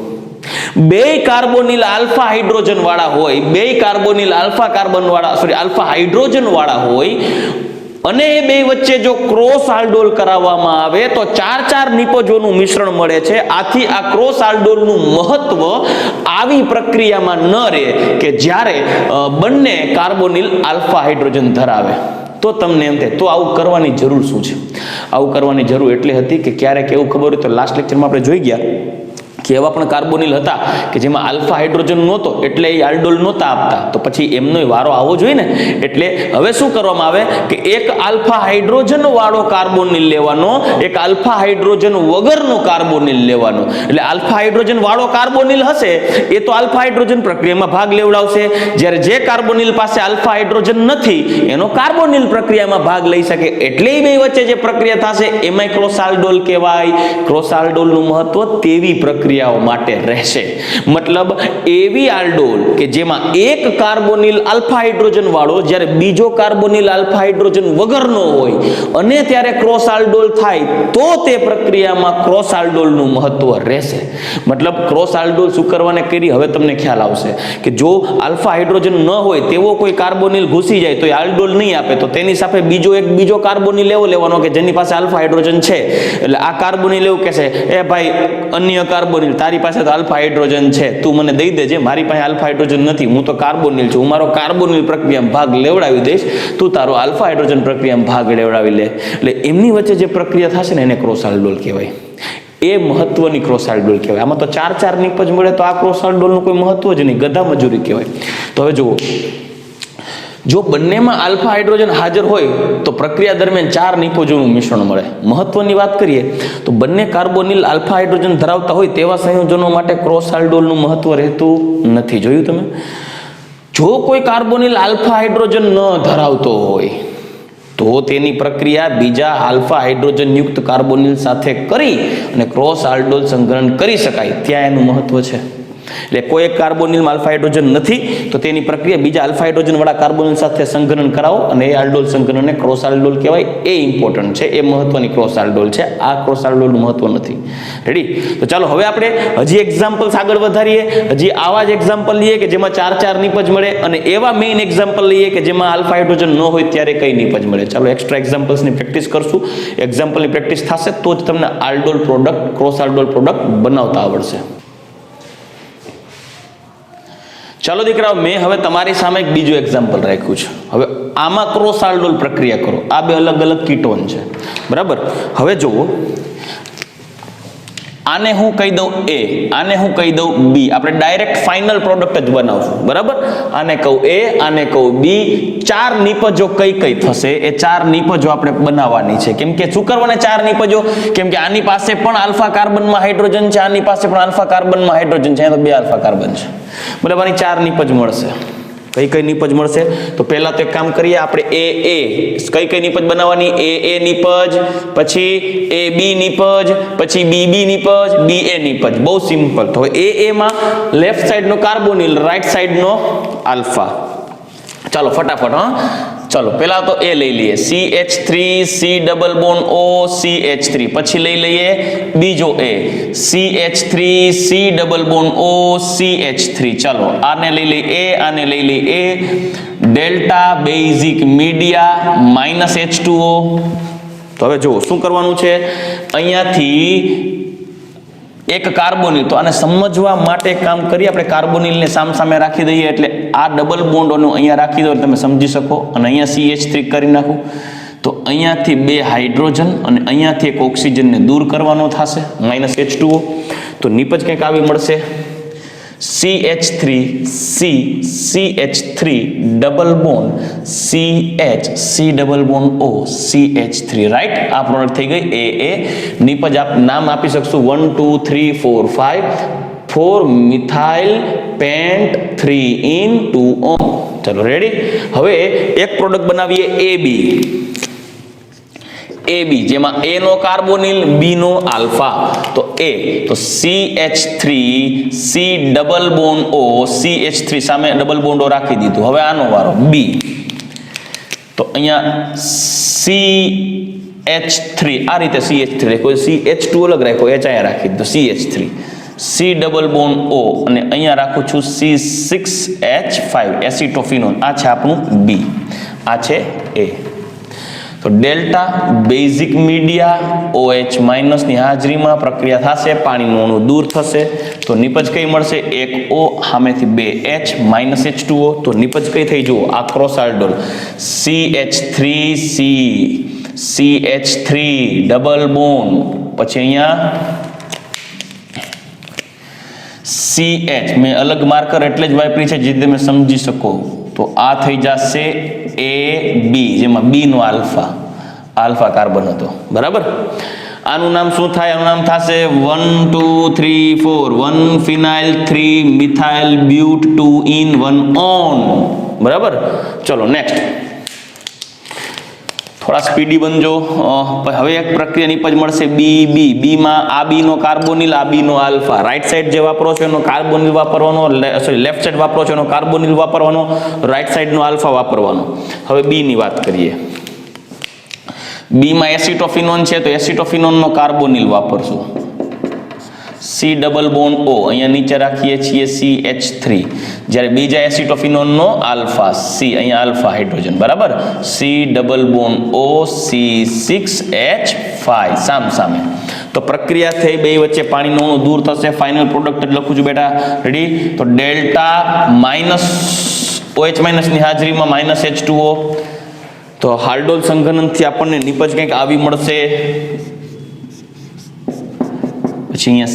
2 કાર્બોનિલ આલ્ફા હાઇડ્રોજન વાળા હોય, 2 કાર્બોનિલ આલ્ફા કાર્બન વાળા આલ્ફા હાઇડ્રોજન વાળા હોય, અને એ 2 વચ્ચે જો ક્રોસ આલ્ડોલ કરાવવામાં આવે તો 4 નિપજોનું મિશ્રણ મળે છે. આથી આ ક્રોસ આલ્ડોલનું મહત્વ આવી પ્રક્રિયામાં ન રહે કે જ્યારે બંને કાર્બોનિલ આલ્ફા હાઇડ્રોજન ધરાવે. તો તમને એમ થાય તો આવું કરવાની જરૂર શું છે? આવું કરવાની જરૂર એટલે હતી કે ક્યારેક એવું ખબર હોય તો લાસ્ટ લેક્ચરમાં આપણે જોઈ ગયા કે એવા પણ કાર્બોનિલ હતા કે જેમાં આલ્ફા હાઇડ્રોજન નહોતો, એટલે એ આલ્ડોલ નહોતા આપતા. તો પછી એમનો વારો આવવો જોઈએ ને. એટલે હવે શું કરવામાં આવે કે એક આલ્ફા હાઇડ્રોજન વાળો કાર્બોનિલ લેવાનો, એક આલ્ફા હાઇડ્રોજન વગરનો કાર્બોનિલ લેવાનો. એટલે આલ્ફા હાઇડ્રોજન વાળો કાર્બોનિલ હશે એ તો આલ્ફા હાઇડ્રોજન પ્રક્રિયામાં ભાગ લેવડાવશે, જ્યારે જે કાર્બોનિલ પાસે આલ્ફા હાઇડ્રોજન નથી એનો કાર્બોનિલ પ્રક્રિયામાં ભાગ લઈ શકે. એટલે એ 2 વચ્ચે જે પ્રક્રિયા થશે એમાંય ક્રોસ આલ્ડોલ કહેવાય. ક્રોસ આલ્ડોલનું મહત્વ તેવી પ્રક્રિયાઓ માટે રહેશે. મતલબ એવી આલ્ડોલ કે જેમાં એક કાર્બોનિલ આલ્ફા હાઇડ્રોજન વાળો જ્યારે બીજો કાર્બોનિલ આલ્ફા હાઇડ્રોજન વગરનો હોય અને ત્યારે ક્રોસ આલ્ડોલ થાય તો તે પ્રક્રિયામાં ક્રોસ આલ્ડોલનું મહત્વ રહેશે. મતલબ ક્રોસ આલ્ડોલ શું કરવાને કરી હવે તમને ખ્યાલ આવશે કે જો આલ્ફા હાઇડ્રોજન ન હોય તેવો કોઈ કાર્બોનિલ ઘૂસી જાય તો એ આલ્ડોલ નહીં આપે, તો તેની સાથે બીજો કાર્બોનિલ એવો લેવાનો કે જેની પાસે આલ્ફા હાઇડ્રોજન છે. એટલે આ કાર્બોનિલ એવું કહેશે, એ ભાઈ અન્ય કાર્બોનિલ, તારી પાસે તો આલ્ફા હાઇડ્રોજન છે, તું મને દઈ દેજે, મારી પાસે આલ્ફા હાઇડ્રોજન નથી, હું તો કાર્બોનિલ છું, હું મારો કાર્બોનિલ પ્રક્રિયામાં ભાગ લેવડાવી દઈશ, તું તારો આલ્ફા હાઇડ્રોજન પ્રક્રિયામાં ભાગ લેવડાવી લે. એટલે એમની વચ્ચે જે પ્રક્રિયા થશે ને એને ક્રોસ આલ્ડોલ કહેવાય. એ મહત્વની ક્રોસ આલ્ડોલ કહેવાય. આમાં તો 4 નિપજ મળે તો આ ક્રોસ આલ્ડોલનું કોઈ મહત્વ જ નહીં, ગધા મજૂરી કહેવાય. તો હવે જુઓ, જો બંનેમાં આલ્ફા હાઇડ્રોજન હાજર હોય તો પ્રક્રિયા દરમિયાન 4 નિપજોનું મિશ્રણ મળે. મહત્વની વાત કરીએ તો બંને કાર્બોનિલ આલ્ફા હાઇડ્રોજન ધરાવતા હોય તેવા સંયોજનો માટે ક્રોસ આલ્ડોલનું મહત્વ રહેતું નથી. જોયું તમે? જો કોઈ કાર્બોનિલ આલ્ફા હાઇડ્રોજન ન ધરાવતો હોય તો તેની પ્રક્રિયા બીજા આલ્ફા હાઇડ્રોજન યુક્ત કાર્બોનિલ સાથે કરી અને ક્રોસ આલ્ડોલ સંકલન કરી શકાય. ત્યાં એનું મહત્વ છે. એટલે કોઈ એક કાર્બોનિલમાં આલ્ફા હાઇડ્રોજન નથી તો તેની પ્રક્રિયા બીજા આલ્ફા હાઇડ્રોજન વાળા કાર્બોનિલ સાથે સંઘનન કરાવો અને એ આલ્ડોલ સંઘનનને ક્રોસ આલ્ડોલ કહેવાય. એ ઇમ્પોર્ટન્ટ છે, એ મહત્વની ક્રોસ આલ્ડોલ છે. આ ક્રોસ આલ્ડોલનું મહત્વ નથી. રેડી? તો ચાલો હવે આપણે હજી એક્ઝામ્પલ્સ આગળ વધારીએ. હજી આવા જ એક્ઝામ્પલ લઈએ કે જેમાં 4 નિપજ મળે, અને એવા મેઇન એક્ઝામ્પલ લઈએ કે જેમાં આલ્ફા હાઇડ્રોજન ન હોય ત્યારે કઈ નિપજ મળે. ચાલો એક્સ્ટ્રા એક્ઝામ્પલ્સની પ્રેક્ટિસ કરશું. એક્ઝામ્પલની પ્રેક્ટિસ થશે તો જ તમને aldol product, cross aldol product બનાવતા આવડશે. ચાલો દીકરાઓ, મેં હવે તમારી સામે એક બીજું એક્ઝામ્પલ રાખ્યું છે. હવે આમાં ક્રોસ આલ્ડોલ પ્રક્રિયા કરો. આ બે અલગ અલગ કીટોન છે, બરાબર. હવે જુઓ, આને હું કહી દઉં A, આને હું કહી દઉં B. આપણે ડાયરેક્ટ ફાઇનલ પ્રોડક્ટ જ બનાવશું, બરાબર. આને કહું A, આને કહું B. ચાર નિપજો કઈ કઈ થશે એ ચાર નિપજો આપણે બનાવવાની છે. કેમ કે શું કરવાના ચાર નિપજો? કેમ કે આની પાસે પણ આલ્ફા કાર્બનમાં હાઇડ્રોજન છે, આની પાસે પણ આલ્ફા કાર્બનમાં હાઇડ્રોજન છે, અહીંયા તો બે આલ્ફા કાર્બન છે, બરાબર. આની ચાર નિપજ મળશે. કઈ કઈ નિપજ મળશે? તો પહેલા તો એક કામ કરીએ, આપણે A કઈ કઈ નિપજ બનાવવાની? A નિપજ, પછી AB નિપજ, પછી BB નિપજ, BA નિપજ. બહુ સિમ્પલ. તો A માં લેફ્ટ સાઈડનો કાર્બોનિલ, રાઈટ સાઈડનો આલ્ફા. ચાલો ફટાફટ. ચાલો પહેલા તો A લઈ લઈએ, CH3 C double bond O CH3. પછી લઈ લઈએ બીજો A, CH3 C double bond O CH3. ચાલો આને લઈ લઈએ A, આને લઈ લઈએ A. Delta basic media -H2O. તો હવે જુઓ શું કરવાનું છે. અહીંયાથી એક કાર્બોનિલ, તો આને સમજવા માટે એક કામ કરીએ, આપણે કાર્બોનિલને સામસામે રાખી દઈએ, એટલે આ ડબલ બોન્ડોનું અહીંયા રાખી દો એટલે તમે સમજી શકો. અને અહીંયા CH3 કરી નાખું તો અહીંયાથી બે હાઇડ્રોજન અને અહીંયાથી એક ઓક્સિજનને દૂર કરવાનો થશે, -H2O. તો નિપજ કંઈક આવી મળશે, CH3 C CH3 double bond CH C double bond O CH3. Right, આ પ્રોડક્ટ થઈ ગઈ AA. નિપજ આપ નામ આપી શકશું 1 2 3 4 5 4 મિથાઇલ પેન્ટ 3 in 2 on. ચલો રેડી. હવે એક પ્રોડક્ટ બનાવીએ AB, જેમાં A નો કાર્બોનિલ, B નો આલ્ફા. તો A તો CH3 C double bond O CH3 સામે ડબલ બોન્ડો રાખી દીધું. હવે આનો વારો B. તો અહીંયા CH3 આ રીતે CH3 રાખ્યો, CH2 અલગ રાખ્યો, H અહીંયા રાખી દીધો, CH3 C double bond O અને અહીંયા રાખું છું C6H5 એસિટોફિનોન. આ છે આપણું B, આ છે A. તો ડેલ્ટા બેઝિક મીડિયા OH ની હાજરીમાં પ્રક્રિયા થશે, પાણીનું અણુ દૂર થશે. તો નિપજ કઈ મળશે? એક O, સામેથી બે H, -H2O. તો નિપજ કઈ થઈ? જુઓ, આ cross aldol CH3C CH3 double bond, પછી અહીંયા CH મેં અલગ માર્કર એટલે જ વાપરી છે જેથી તમે સમજી શકો. તો આ થઈ જશે AB, જેમાં B નો આલ્ફા કાર્બન હતો, બરાબર. આનું નામ શું થાય? આનું નામ થશે 1 2 3 4 1 ફિનાઇલ 3 મિથાઇલ બ્યુટ 2 in 1 on, બરાબર. ચલો નેક્સ્ટ, થોડા સ્પીડી બનજો. હવે એક પ્રક્રિયા નિપજ મળશે BB. B માં આ B નો કાર્બોનિલ, આ B નો આલ્ફા. રાઈટ સાઈડ જે વાપરો છો એનો કાર્બોનિલ વાપરવાનો, સોરી લેફ્ટ સાઈડ વાપરો છો એનો કાર્બોનિલ વાપરવાનો, રાઈટ સાઈડ નો આલ્ફા વાપરવાનો. હવે B ની વાત કરીએ. B માં એસિટોફિનોન છે, તો એસિટોફિનોન નો કાર્બોનિલ વાપરશું, C ડબલ બોન્ડ O. અહીંયા નીચે રાખીએ છીએ CH3. જ્યારે બીજા એસિટોફિનોન નો આલ્ફા C, અહીંયા આલ્ફા હાઇડ્રોજન, બરાબર. C double bond O C6H5 સામે. તો પ્રક્રિયા થઈ, બે વચ્ચે પાણીનું અણુ દૂર થશે. ફાઇનલ પ્રોડક્ટ જ લખું છું બેટા, રેડી. તો ડેલ્ટા OH- ની હાજરીમાં -H2O. તો હાલ્ડોલ સંઘનનથી આપણને નિપજ કંઈક આવી મળશે. પછી અહીંયા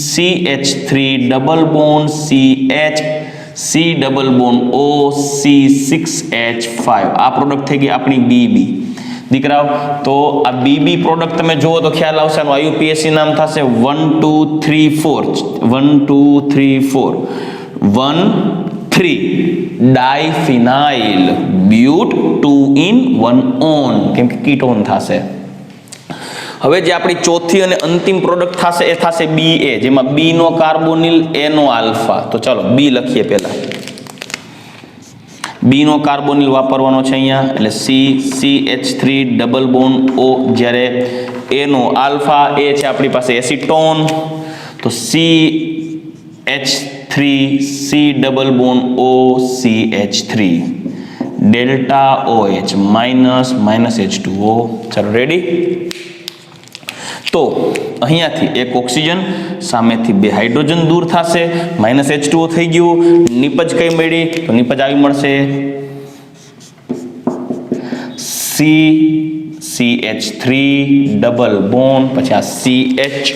CH3 double bond CH C double bond O C6H5. આ પ્રોડક્ટ થઈ ગઈ આપણી BB. દીકરાઓ, તો આ BB પ્રોડક્ટ તમે જુઓ તો ખ્યાલ આવશે. આનું IUPAC નામ થશે 1 2 3 4 1 2 3 4 1 3 ડાયફિનાઇલ બ્યુટ 2 in 1 on, કેમ કે કીટોન થશે. હવે જે આપણી ચોથી અને અંતિમ પ્રોડક્ટ થશે એ થશે BA, જેમાં B નો કાર્બોનિલ, A નો આલ્ફા. તો ચાલો B લખીએ પહેલા. B નો કાર્બોનિલ વાપરવાનો છે અહીંયા, એટલે CH3 ડબલ બોન્ડ O. જ્યારે A નો આલ્ફા, A છે આપણી પાસે એસિટોન, તો CH3 C double bond O CH3 delta OH -H2O. ચાલો રેડી. તો અહીંયાથી એક ઓક્સિજન સામેથી 2 હાઇડ્રોજન દૂર થશે, -H2O થઈ ગયું. નિપજ કઈ મળી? તો નિપજ આવી મળશે CH3 ડબલ બોન્ડ, પછી આ CH,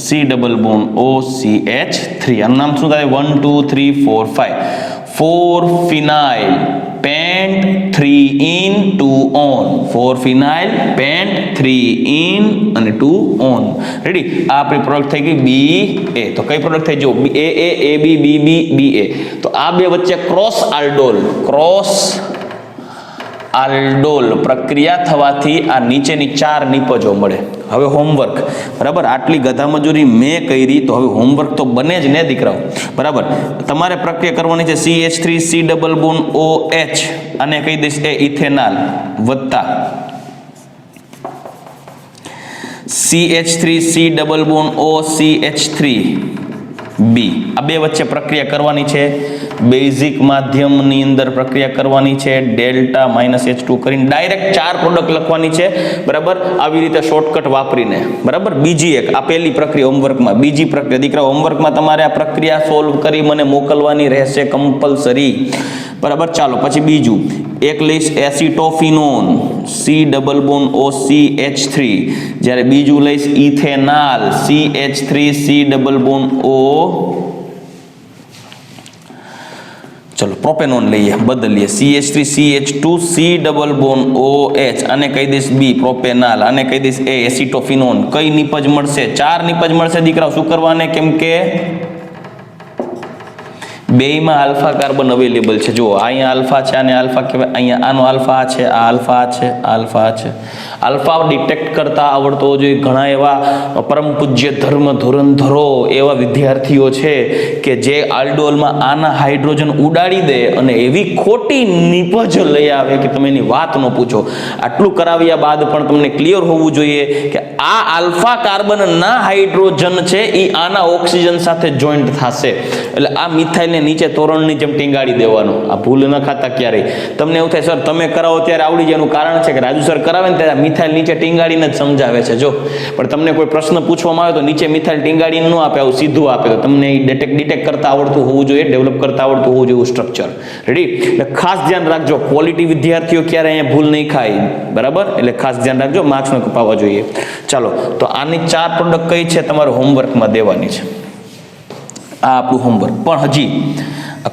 C double bond O CH3. આનું નામ શું થાય? 1 2 3 4 5 4 ફિનાઇલ pant 3 in 2 on, 4 phenyl pant 3 in અને 2 ઓન. રેડી? આ આપણી પ્રોડક્ટ થઈ ગઈ BA. તો કઈ પ્રોડક્ટ થઈ? જો AA AB BB BA. તો આ બે વચ્ચે ક્રોસ આલ્ડોલ પ્રક્રિયા થવાથી આ નીચેની 4 નિપજો મળે. હવે હોમવર્ક, બરાબર, આટલી ગધા મજૂરી મેં કરી, તો હવે હોમવર્ક તો બને જ ને દીકરાઓ, બરાબર. તમારે પ્રક્રિયા કરવાની છે CH3 C double bond OH અને કહી દઈશ એ ઇથેનોલ વત્તા CH3 C double bond O CH3 B. આ બે વચ્ચે પ્રક્રિયા કરવાની છે. બેઝિક માધ્યમની અંદર પ્રક્રિયા કરવાની છે. ડેલ્ટા -H2 કરીને ડાયરેક્ટ 4 પ્રોડક્ટ લખવાની છે, બરાબર, આવી રીતે શોર્ટકટ વાપરીને, બરાબર. બીજી એક, આ પહેલી પ્રક્રિયા હોમવર્કમાં. બીજી પ્રક્રિયા દીકરા હોમવર્કમાં તમારે આ પ્રક્રિયા સોલ્વ કરી મને મોકલવાની રહેશે કમ્પલસરી, બરાબર. ચાલો પછી બીજું એક લઈશ એસિટોફિનોન C double bond O CH3, જ્યારે બીજું લઈશ ethanol CH3 C double bond O. ચલો પ્રોપેનોન લઈએ, બદલીએ CH3 CH2 C double bond OH અને કહી દઈશ B પ્રોપેનોલ અને કહી દઈશ A એસિટોફિનોન. કઈ નિપજ મળશે? 4 નિપજ મળશે દીકરાઓ. શું કરવાને? કેમ કે બેયમાં આલ્ફા કાર્બન અવેલેબલ છે. જો અહીંયા આલ્ફા છે, આને આલ્ફા કહેવાય, અહીંયા આનો આલ્ફા છે, આ આલ્ફા છે, આલ્ફા છે. આલ્ફા ડિટેક્ટ કરતા આવડતો જોઈએ. ઘણા એવા પરમ પૂજ્ય ધર્મ ધુરંધરો એવા વિદ્યાર્થીઓ છે કે જે આલ્ડોલમાં આના હાઇડ્રોજન ઉડાડી દે અને એવી ખોટી નિપજ લઈ આવે કે તમે એની વાત ન પૂછો. આટલું કરાવ્યા બાદ પણ તમને ક્લિયર હોવું જોઈએ કે આ આલ્ફા કાર્બનના હાઇડ્રોજન છે એ આના ઓક્સિજન સાથે જોઈન્ટ થશે, એટલે આ મિથાઇલને નીચે તોરણની જેમ ટીંગાડી દેવાનો. આ ભૂલ ન ખાતા ક્યારેય. તમને એવું થાય સર તમે કરાવો ત્યારે આવડી જાય. એનું કારણ છે કે રાજુ સર કરાવે ને ત્યારે મિથાઇલ નીચે ટીંગાડીને જ સમજાવે છે. જો પણ તમને કોઈ પ્રશ્ન પૂછવામાં આવે તો નીચે મિથાઇલ ટીંગાડીને ન આપે, આવું સીધું આપે. તો તમને ડિટેક્ટ કરતા આવડતું હોવું જોઈએ, ડેવલપ કરતા આવડતું હોવું જોઈએ સ્ટ્રક્ચર. રેડી? એટલે ખાસ ધ્યાન રાખજો, ક્વોલિટી વિદ્યાર્થીઓ ક્યારે અહીંયા ભૂલ નહીં ખાય, બરાબર. એટલે ખાસ ધ્યાન રાખજો, માર્ક્સ ન કપાવવા જોઈએ. ચાલો તો આની 4 પ્રોડક્ટ કઈ છે તમારે હોમવર્કમાં દેવાની છે. આ આપણું હોમવર્ક. પણ હજી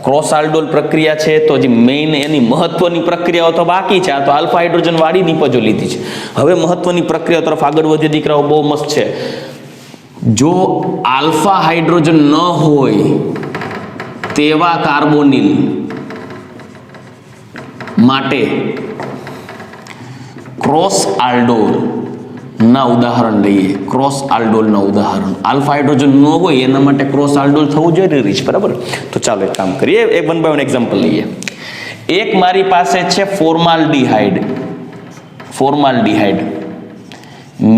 ક્રોસ આલ્ડોલ પ્રક્રિયા છે તો હજી મેઇન એની મહત્વની પ્રક્રિયાઓ તો બાકી છે. આ તો આલ્ફા હાઇડ્રોજન વાળી નિપજો લીધી છે. હવે મહત્વની પ્રક્રિયા તરફ આગળ વધીએ દીકરાઓ. બહુ મસ્ત છે. જો આલ્ફા હાઇડ્રોજન ન હોય તેવા કાર્બોનિલ માટે ક્રોસ આલ્ડોલ ના ઉદાહરણ લઈએ. ક્રોસ આલ્ડોલ ના ઉદાહરણ. આલ્ફા હાઇડ્રોજન ન હોય એના માટે ક્રોસ આલ્ડોલ થવું જરૂરી છે, બરાબર. તો ચાલો એક કામ કરીએ, એક 1 by 1 એક્ઝામ્પલ લઈએ. એક મારી પાસે છે ફોર્માલ્ડિહાઇડ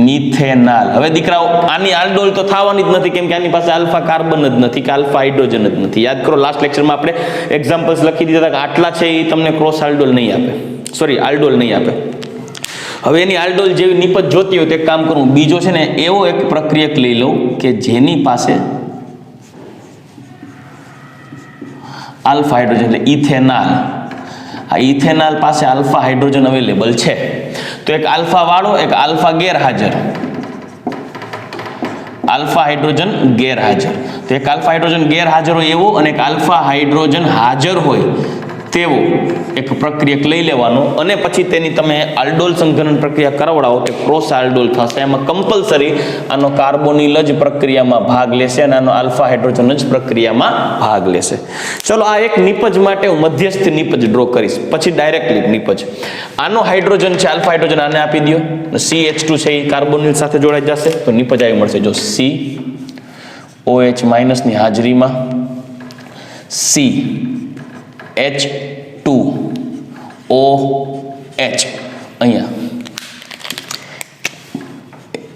મિથેનોલ. હવે દીકરાઓ આની આલ્ડોલ તો થવાની જ નથી, કેમ કે આની પાસે આલ્ફા કાર્બન જ નથી કે આલ્ફા હાઇડ્રોજન જ નથી. યાદ કરો લાસ્ટ લેક્ચરમાં આપણે એક્ઝામ્પલ્સ લખી દીધા હતા કે આટલા છે એ તમને ક્રોસ આલ્ડોલ નહીં આપે, સોરી આલ્ડોલ નહીં આપે. હવે એની આલ્ડોલ જેવી નિપજ જોતી હોય તો એક કામ કરું, બીજો છે ને એવો એક પ્રક્રિયક લઈ લઉં કે જેની પાસે આલ્ફા હાઇડ્રોજન એટલે ઇથેનોલ. આ ઇથેનોલ પાસે આલ્ફા હાઇડ્રોજન અવેલેબલ છે. તો એક આલ્ફા વાળો, એક આલ્ફા ગેરહાજર, આલ્ફા હાઇડ્રોજન ગેરહાજર. તો એક આલ્ફા હાઇડ્રોજન ગેરહાજર હોય એવો અને એક આલ્ફા હાઇડ્રોજન હાજર હોય તેવો એક પ્રક્રિયક લઈ લેવાનો અને પછી તેની તમે આલ્ડોલ સંઘનન પ્રક્રિયા કરાવડાવો તો ક્રોસ આલ્ડોલ થશે. એમાં કમ્પલસરી આનો કાર્બોનિલ જ પ્રક્રિયામાં ભાગ લેશે અને આનો આલ્ફા હાઇડ્રોજન જ પ્રક્રિયામાં ભાગ લેશે. ચલો આ એક નિપજ માટે હું મધ્યસ્થ નિપજ ડ્રો કરીશ, પછી ડાયરેક્ટલી નિપજ. આનો હાઇડ્રોજન છે આલ્ફા હાઇડ્રોજન, આને આપી દો. CH2 છે એ કાર્બોનિલ સાથે જોડાઈ જશે તો નિપજ આવી મળશે. જો COH- ની હાજરીમાં CH2OH અહીંયા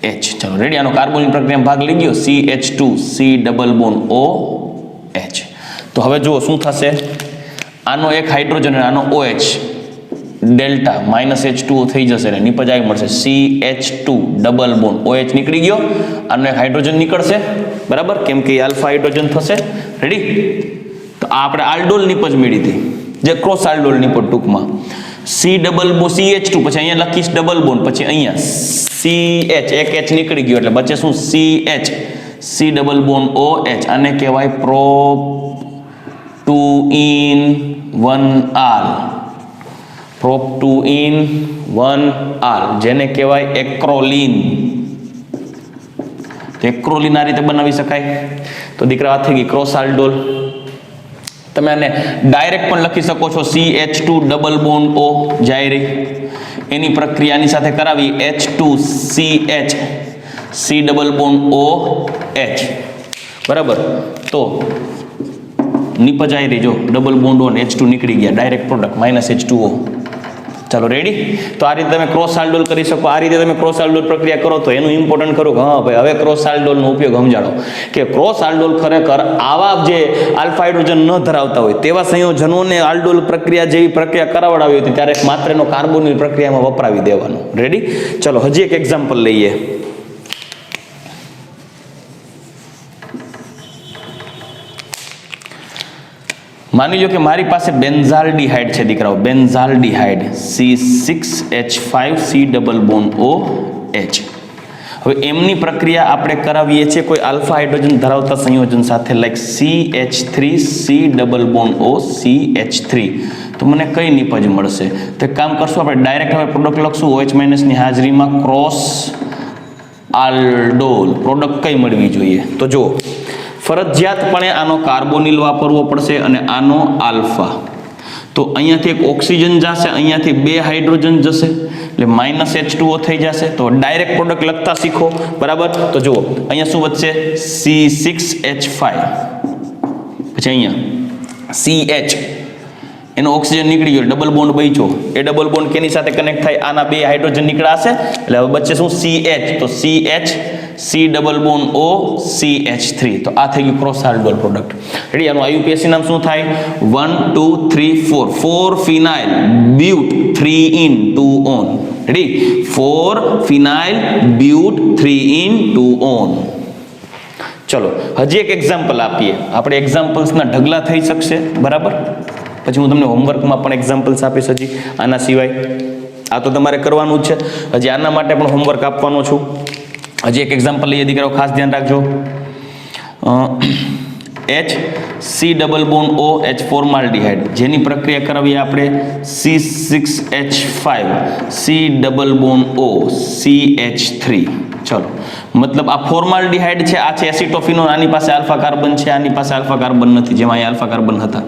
H. ચલો રેડી? આનો કાર્બોનિલ પ્રક્રિયામાં ભાગ લઈ ગયો CH2 C double bond OH. તો હવે જુઓ શું થશે. આનો એક હાઇડ્રોજન અને આનો OH ડેલ્ટા -H2O થઈ જશે ને નિપજ આવી મળશે CH2 ડબલ બોન્ડ OH નીકળી ગયો, આનો એક હાઇડ્રોજન નીકળશે, બરાબર, કેમ કે આલ્ફા હાઇડ્રોજન થશે. રેડી? તો આ આપણે આલ્ડોલ નિપજ મેળવી હતી, જે ક્રોસ આલ્ડોલ નિપજ ટૂંકમાં. CH2 પછી અહીંયા લખીશ ડબલ બોન્ડ, પછી અહીંયા CH એક H નીકળી ગયો એટલે બચે શું? CH C double bond OH. આને કહેવાય prop 2 in 1R, prop 2 in 1R, જેને કહેવાય એક્રોલિન. એક્રોલિન આ રીતે બનાવી શકાય. તો દીકરા આ થઈ ગઈ ક્રોસ આલ્ડોલ. તમે આને ડાયરેક્ટ પણ લખી શકો છો, CH2 ડબલ બોન્ડ O જાય રહી, એની પ્રક્રિયાની સાથે કરાવી H2CH C double bond OH, બરાબર. તો નિપજાઈ રહી, જો ડબલ બોન્ડ O ને H2 નીકળી ગયા, ડાયરેક્ટ પ્રોડક્ટ -H2O. ચાલો રેડી? તો આ રીતે તમે ક્રોસ આલ્ડોલ કરી શકો. આ રીતે તમે ક્રોસ આલ્ડોલ પ્રક્રિયા કરો તો એનું ઇમ્પોર્ટન્ટ ખરું કે હા ભાઈ હવે ક્રોસ આલ્ડોલનો ઉપયોગ સમજાડો કે ક્રોસ આલ્ડોલ ખરેખર આવા જે આલ્ફા હાઇડ્રોજન ન ધરાવતા હોય તેવા સંયોજનોને આલ્ડોલ પ્રક્રિયા જેવી પ્રક્રિયા કરાવડાવી હતી ત્યારે માત્ર એનો કાર્બોનિલ પ્રક્રિયામાં વપરાવી દેવાનો. રેડી? ચલો હજી એક એક્ઝામ્પલ લઈએ. માની લો કે મારી પાસે બેન્ઝાલ્ડિહાઇડ છે દીકરાઓ, benzaldehyde C6H5 C double bond OH. હવે એમની પ્રક્રિયા આપણે કરાવીએ છીએ કોઈ આલ્ફા હાઇડ્રોજન ધરાવતા સંયોજન સાથે, like CH3 C double bond O CH3. તો મને કઈ નિપજ મળશે? તો એક કામ કરશું, આપણે ડાયરેક્ટ હવે પ્રોડક્ટ લખશું OH- ની હાજરીમાં ક્રોસ આલ્ડોલ. પ્રોડક્ટ કઈ મળવી જોઈએ? તો જુઓ, ફરજિયાતપણે આનો કાર્બોનિલ વાપરવો પડશે અને આનો આલ્ફા. તો અહીંયાથી એક ઓક્સિજન જશે, અહીંયાથી 2 હાઇડ્રોજન જશે એટલે -H2O થઈ જશે. તો ડાયરેક્ટ પ્રોડક્ટ લખતા શીખો, બરાબર. તો જુઓ અહીંયા શું વધશે? C6H5, પછી અહીંયા CH, એનો ઓક્સિજન નીકળી ગયો, ડબલ બોન્ડ બચ્યો. એ ડબલ બોન્ડ કેની સાથે કનેક્ટ થાય? આના 2 હાઇડ્રોજન નીકળાશે એટલે હવે બચશે શું? CH. તો CH C double bond O CH3. તો આ થઈ ગયું ક્રોસ આલ્ડોલ પ્રોડક્ટ. રેડી? આનું IUPAC નામ શું થાય? 1 2 3 4 4 ફિનાઇલ બ્યુટ 3 in 2 on. Ready? 4 phenyl બ્યુટ 3 in 2 on. ચલો હજી એક એક્ઝામ્પલ આપીએ. આપણે એક્ઝામ્પલ્સના ઢગલા થઈ શકશે, બરાબર. પછી હું તમને હોમવર્કમાં પણ એક્ઝામ્પલ્સ આપીશ હજી આના સિવાય. આ તો તમારે કરવાનું જ છે. હજી આના માટે પણ હોમવર્ક આપવાનો છું. હજી એક એક્ઝામ્પલ લઈએ દીકરાઓ, ખાસ ધ્યાન રાખજો. H C double bond OH formaldehyde, જેની પ્રક્રિયા કરાવીએ આપણે C6H5 C double bond O CH3. ચલો, મતલબ આ ફોર્માલ્ડિહાઇડ છે, આ છે એસિટોફિનોન, આની પાસે આલ્ફા કાર્બન છે, આની પાસે આલ્ફા કાર્બન નથી, જેમાં અહીં આલ્ફા કાર્બન હતા.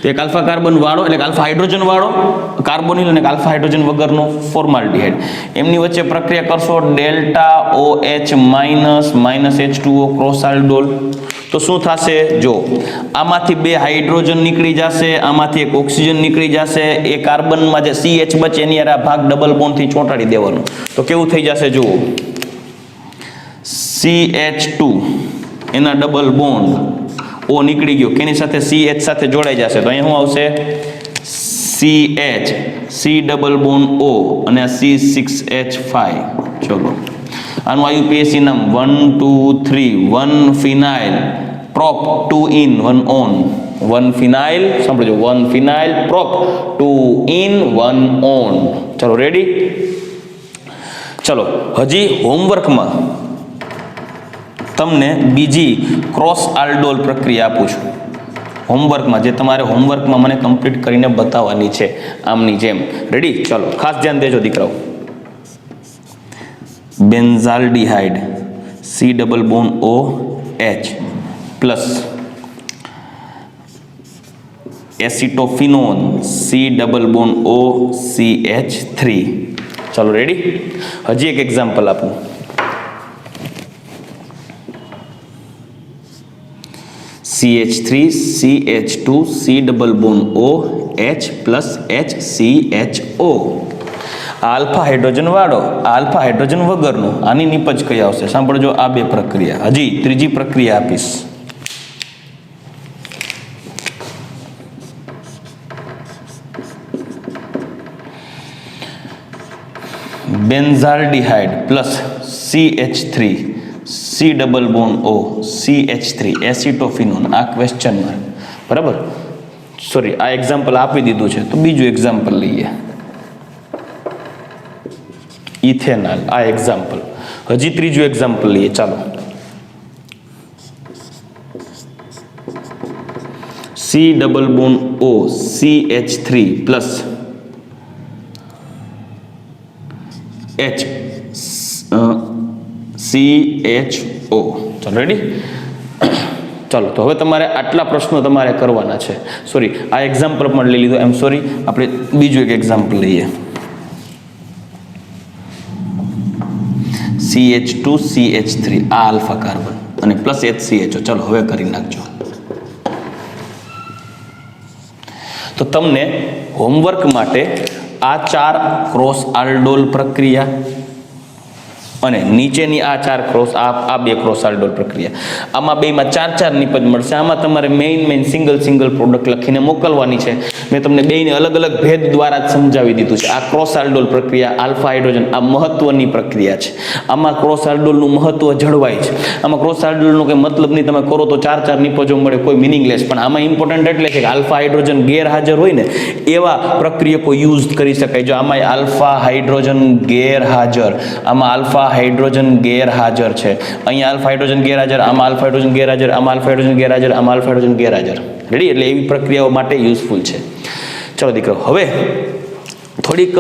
તો એક આલ્ફા કાર્બન વાળો એટલે આલ્ફા હાઇડ્રોજન વાળો કાર્બોનિલ અને આલ્ફા હાઇડ્રોજન વગરનો ફોર્માલ્ડિહાઇડ. એમની વચ્ચે પ્રક્રિયા કરશો delta OH -H2O cross aldol. તો શું થશે? જો આમાંથી 2 હાઇડ્રોજન નીકળી જશે, આમાંથી એક ઓક્સિજન નીકળી જશે, એ કાર્બનમાં જે CH બચે એની આ ભાગ ડબલ બોન્ડથી ચોંટાડી દેવાનો. તો કેવું થઈ જશે? જુઓ, CH2 એના ડબલ બોન્ડ O નીકળી ગયો, કેની સાથે? CH સાથે જોડાઈ જશે. તો અહીંયા શું આવશે? CH C double bond O અને આ C6H5. ચલો, આનું IUPAC નામ 1 2 3 1 ફિનાઇલ પ્રોપ 2 in 1 on. 1 ફિનાઇલ, સાંભળજો, 1 ફિનાઇલ પ્રોપ 2 in 1 on. ચલો રેડી? ચલો હજી હોમવર્કમાં તમને બીજી ક્રોસ આલ્ડોલ પ્રક્રિયા આપું છું. હોમવર્કમાં જે તમારે હોમવર્કમાં મને કમ્પ્લીટ કરીને બતાવવાની છે, આમની જેમ. રેડી? ચલો ખાસ ધ્યાન દેજો દીકરાઓ. Benzaldehyde C double bond OH plus એસિટોફિનોન C double bond O CH3. ચલો રેડી? હજી એક એક્ઝામ્પલ આપું. CH3 CH2 C double bond OH plus HCHO. Alpha hydrogen વાળો, આલ્ફા હાઇડ્રોજન વગરનો. આની નિપજ કઈ આવશે? સાંભળજો, આ 2 પ્રક્રિયા. હજી ત્રીજી પ્રક્રિયા આપીશ. Benzaldehyde plus CH3 C double bond O CH3 acetophenone, આ ક્વેશ્ચન માર્ક, બરાબર. સોરી, આ એક્ઝામ્પલ આપી દીધું છે, તો બીજું એક્ઝામ્પલ લઈએ. ઇથેનોલ, આ એક્ઝામ્પલ. હજી ત્રીજું એક્ઝામ્પલ લઈએ, ચાલો. C double bond O CH3 plus H CHO. ચાલો, રેડી? ચાલો, તો હવે તમારે આટલા પ્રશ્નો તમારે કરવાના છે. સોરી, આ એક્ઝામ્પલ પણ લઈ લીધું, સોરી, આપણે બીજું એક એક્ઝામ્પલ લઈએ. CH2 CH3, આ આલ્ફા કાર્બન અને પ્લસ HCHO. ચાલો, હવે કરી નાખજો. તો તમને હોમવર્ક માટે આ 4 ક્રોસ આલ્ડોલ પ્રક્રિયા અને નીચેની આ 4 ક્રોસ, આ 2 ક્રોસ આલ્ડોલ પ્રક્રિયા, આમાં બેમાં 4 નિપજ મળશે. આમાં તમારે મેઇન સિંગલ પ્રોડક્ટ લખીને મોકલવાની છે. મેં તમને બેયને અલગ અલગ ભેદ દ્વારા જ સમજાવી દીધું છે. આ ક્રોસ આલ્ડોલ પ્રક્રિયા, આલ્ફા હાઇડ્રોજન, આ મહત્વની પ્રક્રિયા છે. આમાં ક્રોસ આલ્ડોલનું મહત્વ જળવાય છે. આમાં ક્રોસ આલ્ડોલનો કોઈ મતલબ નહીં, તમે કરો તો 4 નિપજો મળે, કોઈ મિનિંગલેસ. પણ આમાં ઇમ્પોર્ટન્ટ એટલે છે કે આલ્ફા હાઇડ્રોજન ગેરહાજર હોય ને એવા પ્રક્રિયકો યુઝ કરી શકાય. જો આમાં આલ્ફા હાઇડ્રોજન ગેરહાજર, આમાં આલ્ફા હાઇડ્રોજન ગેરહાજર છે, અહીંયા આલ્ફા હાઇડ્રોજન ગેરહાજર, આમાં આલ્ફા હાઇડ્રોજન ગેરહાજર, આમાં આલ્ફા હાઇડ્રોજન ગેરહાજર, આમાં આલ્ફા હાઇડ્રોજન ગેરહાજર. રેડી? એટલે એવી પ્રક્રિયાઓ માટે યુઝફુલ છે. ચલો દીકરો, હવે થોડીક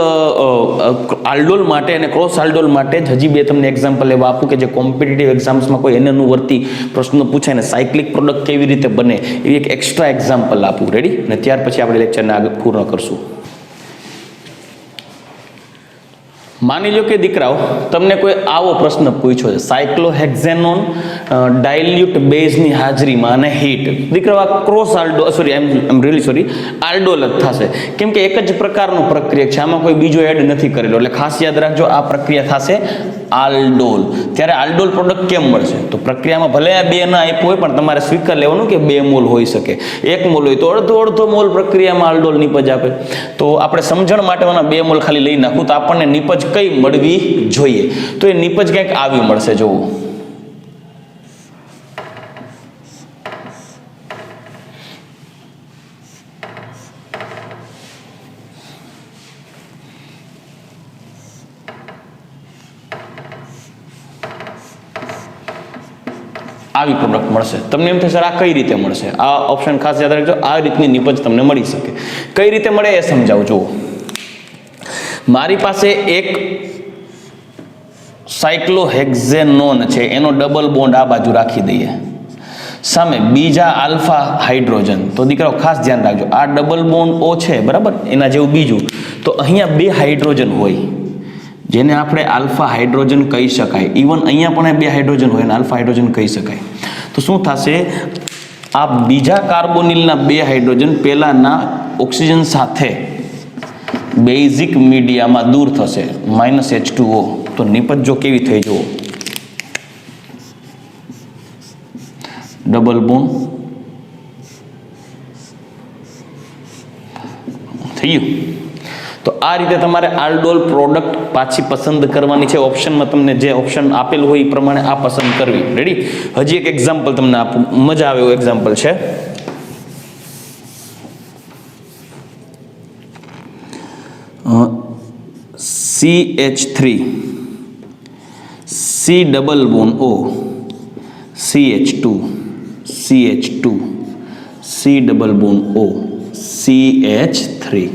આલ્ડોલ માટે અને ક્રોસ આલ્ડોલ માટે જ હજી 2 તમને એક્ઝામ્પલ એવા આપું કે જે કોમ્પિટિટિવ એક્ઝામ્સમાં કોઈ એને વર્તી પ્રશ્નો પૂછાય ને સાયક્લિક પ્રોડક્ટ કેવી રીતે બને એવી એક એક્સ્ટ્રા એક્ઝામ્પલ આપું. રેડી? અને ત્યાર પછી આપણે લેક્ચરને આગળ પૂર્ણ કરશું. માની લો કે દીકરાઓ તમને કોઈ આવો પ્રશ્ન પૂછ્યો છે, સાયક્લોહેક્ઝેનોન ડાયલ્યુટ બેઝની હાજરીમાં અને હીટ. દીકરાઓ આ cross aldol, sorry I really sorry, aldol જ થશે, કેમ કે એક જ પ્રકારનું પ્રક્રિયા છે, આમાં કોઈ બીજો એડ નથી કરેલો. એટલે ખાસ યાદ રાખજો, આ પ્રક્રિયા થશે આલ્ડોલ. ત્યારે આલ્ડોલ પ્રોડક્ટ કેમ મળશે? તો પ્રક્રિયામાં ભલે આ 2 ના આપ્યું હોય પણ તમારે સ્વીકાર લેવાનું કે 2 મોલ હોઈ શકે. 1 મોલ હોય તો અડધો મોલ પ્રક્રિયામાં આલ્ડોલ નિપજ આપે. તો આપણે સમજણ માટે 2 મોલ ખાલી લઈ નાખું તો આપણને નિપજ કઈ મળવી જોઈએ? તો એ નિપજ કંઈક આવી મળશે. જોવું, આવી પ્રોડક્ટ મળશે. તમને એમ થશે સર આ કઈ રીતે મળશે? આ ઓપ્શન ખાસ યાદ રાખજો, આ રીતની નિપજ તમને મળી શકે. કઈ રીતે મળે એ સમજાવું. જુઓ, મારી પાસે એક સાયક્લોહેક્ઝેનોન છે, એનો ડબલ બોન્ડ આ બાજુ રાખી દઈએ, સામે બીજા આલ્ફા હાઇડ્રોજન. તો દીકરાઓ ખાસ ધ્યાન રાખજો, આ ડબલ બોન્ડ O છે, બરાબર, એના જેવું બીજું. તો અહીંયા 2 હાઇડ્રોજન હોય જેને આપણે આલ્ફા હાઇડ્રોજન કહી શકાય. ઇવન અહીંયા પણ 2 હાઇડ્રોજન હોય અને આલ્ફા હાઇડ્રોજન કહી શકાય. તો શું થશે? આ બીજા કાર્બોનિલના 2 હાઇડ્રોજન પહેલાના ઓક્સિજન સાથે બેઝિક મીડિયામાં દૂર થશે, -H2O. તો નિપજ જો કેવી થઈ, જુઓ, ડબલ બોન્ડ થઈ ગયું. તો આ રીતે તમારે આલ્ડોલ પ્રોડક્ટ પાછી પસંદ કરવાની છે. ઓપ્શનમાં તમને જે ઓપ્શન આપેલું હોય એ પ્રમાણે આ પસંદ કરવી. રેડી? હજી એક એક્ઝામ્પલ તમને આપું, મજા આવે એવું એક્ઝામ્પલ છે. CH3 C double bond O CH2 CH2 C double bond O CH3.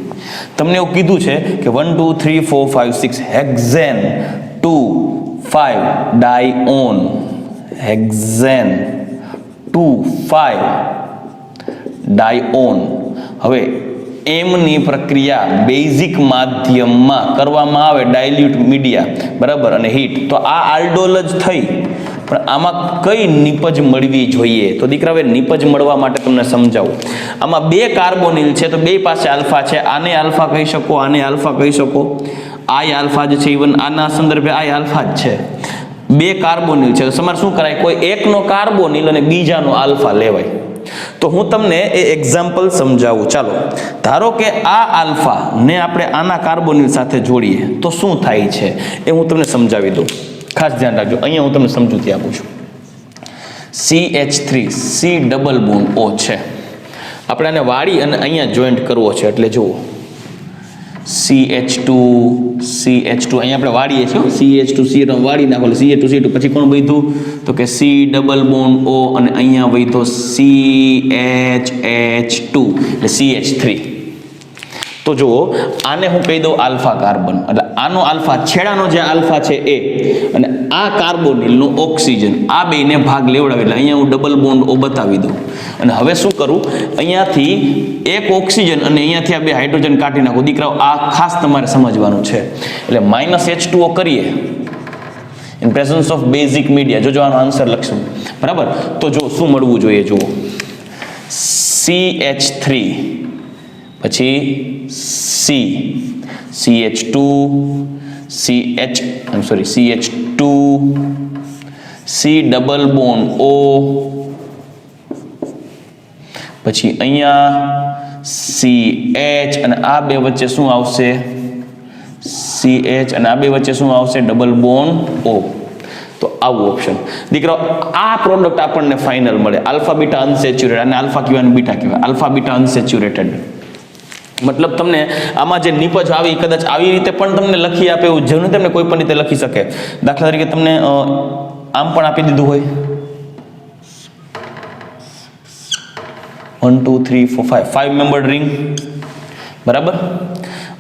તમને એવું કીધું છે કે 1 2 3 4 5 6 હેક્ઝેન 2 5 ડાયઓન, હેક્ઝેન 2 5 ડાયઓન. હવે એમની પ્રક્રિયા બેઝિક માધ્યમમાં કરવામાં આવે, ડાયલ્યુટ મીડિયા, બરાબર, અને હીટ. તો આ આલ્ડોલ જ થઈ, પણ આમાં કઈ નિપજ મળવી જોઈએ? તો દીકરા, હવે નિપજ મળવા માટે તમને સમજાવું. આમાં 2 કાર્બોનિલ છે, તો 2 પાસે આલ્ફા છે. આને આલ્ફા કહી શકો, આને આલ્ફા કહી શકો. આ આલ્ફા જ છે, ઇવન આના સંદર્ભે આ આલ્ફા જ છે. 2 કાર્બોનિલ છે, તો તમારે શું કરાય? કોઈ એકનો કાર્બોનિલ અને બીજાનો આલ્ફા લેવાય. તો હું તમને એ એક્ઝામ્પલ સમજાવું. ચાલો, ધારો કે આ આલ્ફા ને આપણે આના કાર્બોનિલ સાથે જોડીએ તો શું થાય છે એ હું તમને સમજાવી દઉં. ખાસ ધ્યાન રાખજો, અહીંયા હું તમને સમજૂતી આપું છું. CH3 C double bond O છે, આપણે આને વાળી અને અહીંયા જોઈન્ટ કરવો છે. એટલે જુઓ CH2 અહીંયા આપણે વાળીએ છીએ. CH2 C વાળી નાખો એટલે CH2 C2. પછી કોણ વધ્યું તો કે C ડબલ બોન્ડ O અને અહીંયા વધ્યો CH2 એટલે CH3. તો જુઓ, આને હું કહી દઉં આલ્ફા કાર્બન, એટલે આનો આલ્ફા છેડાનો જે આલ્ફા છે એ અને આ કાર્બોનિલનો ઓક્સિજન, આ બેને ભાગ લેવડાવે એટલે અહીંયા હું ડબલ બોન્ડ O બતાવી દઉં. અને હવે શું કરું, અહીંયાથી એક ઓક્સિજન અને અહીંયાથી આ બે હાઇડ્રોજન કાઢી નાખો. દીકરાઓ, આ ખાસ તમારે સમજવાનું છે. એટલે -H2O કરીએ in presence of basic media. જોજો આનો આન્સર લખશું, બરાબર. તો જો શું મળવું જોઈએ, જુઓ CH3 પછી CH2 C double bond O, પછી અહીંયા CH અને આ બે વચ્ચે શું આવશે CH અને આ બે વચ્ચે શું આવશે ડબલ બોન્ડ O. તો આવું ઓપ્શન. દીકરાઓ, આ પ્રોડક્ટ આપણને ફાઇનલ મળે આલ્ફા બીટા અનસેચ્યુરેટેડ. અને આલ્ફા કહેવાય અને બીટા કહેવાય. આલ્ફા બીટા અનસેચ્યુરેટેડ મતલબ તમને આમાં જે નિપજ આવી કદાચ આવી રીતે પણ તમને લખી આપે એવું જરૂર તમને કોઈ પણ રીતે લખી શકે. દાખલા તરીકે તમને આમ પણ આપી દીધું હોય 1 2 3 4 5 મેમ્બર્ડ રિંગ, બરાબર.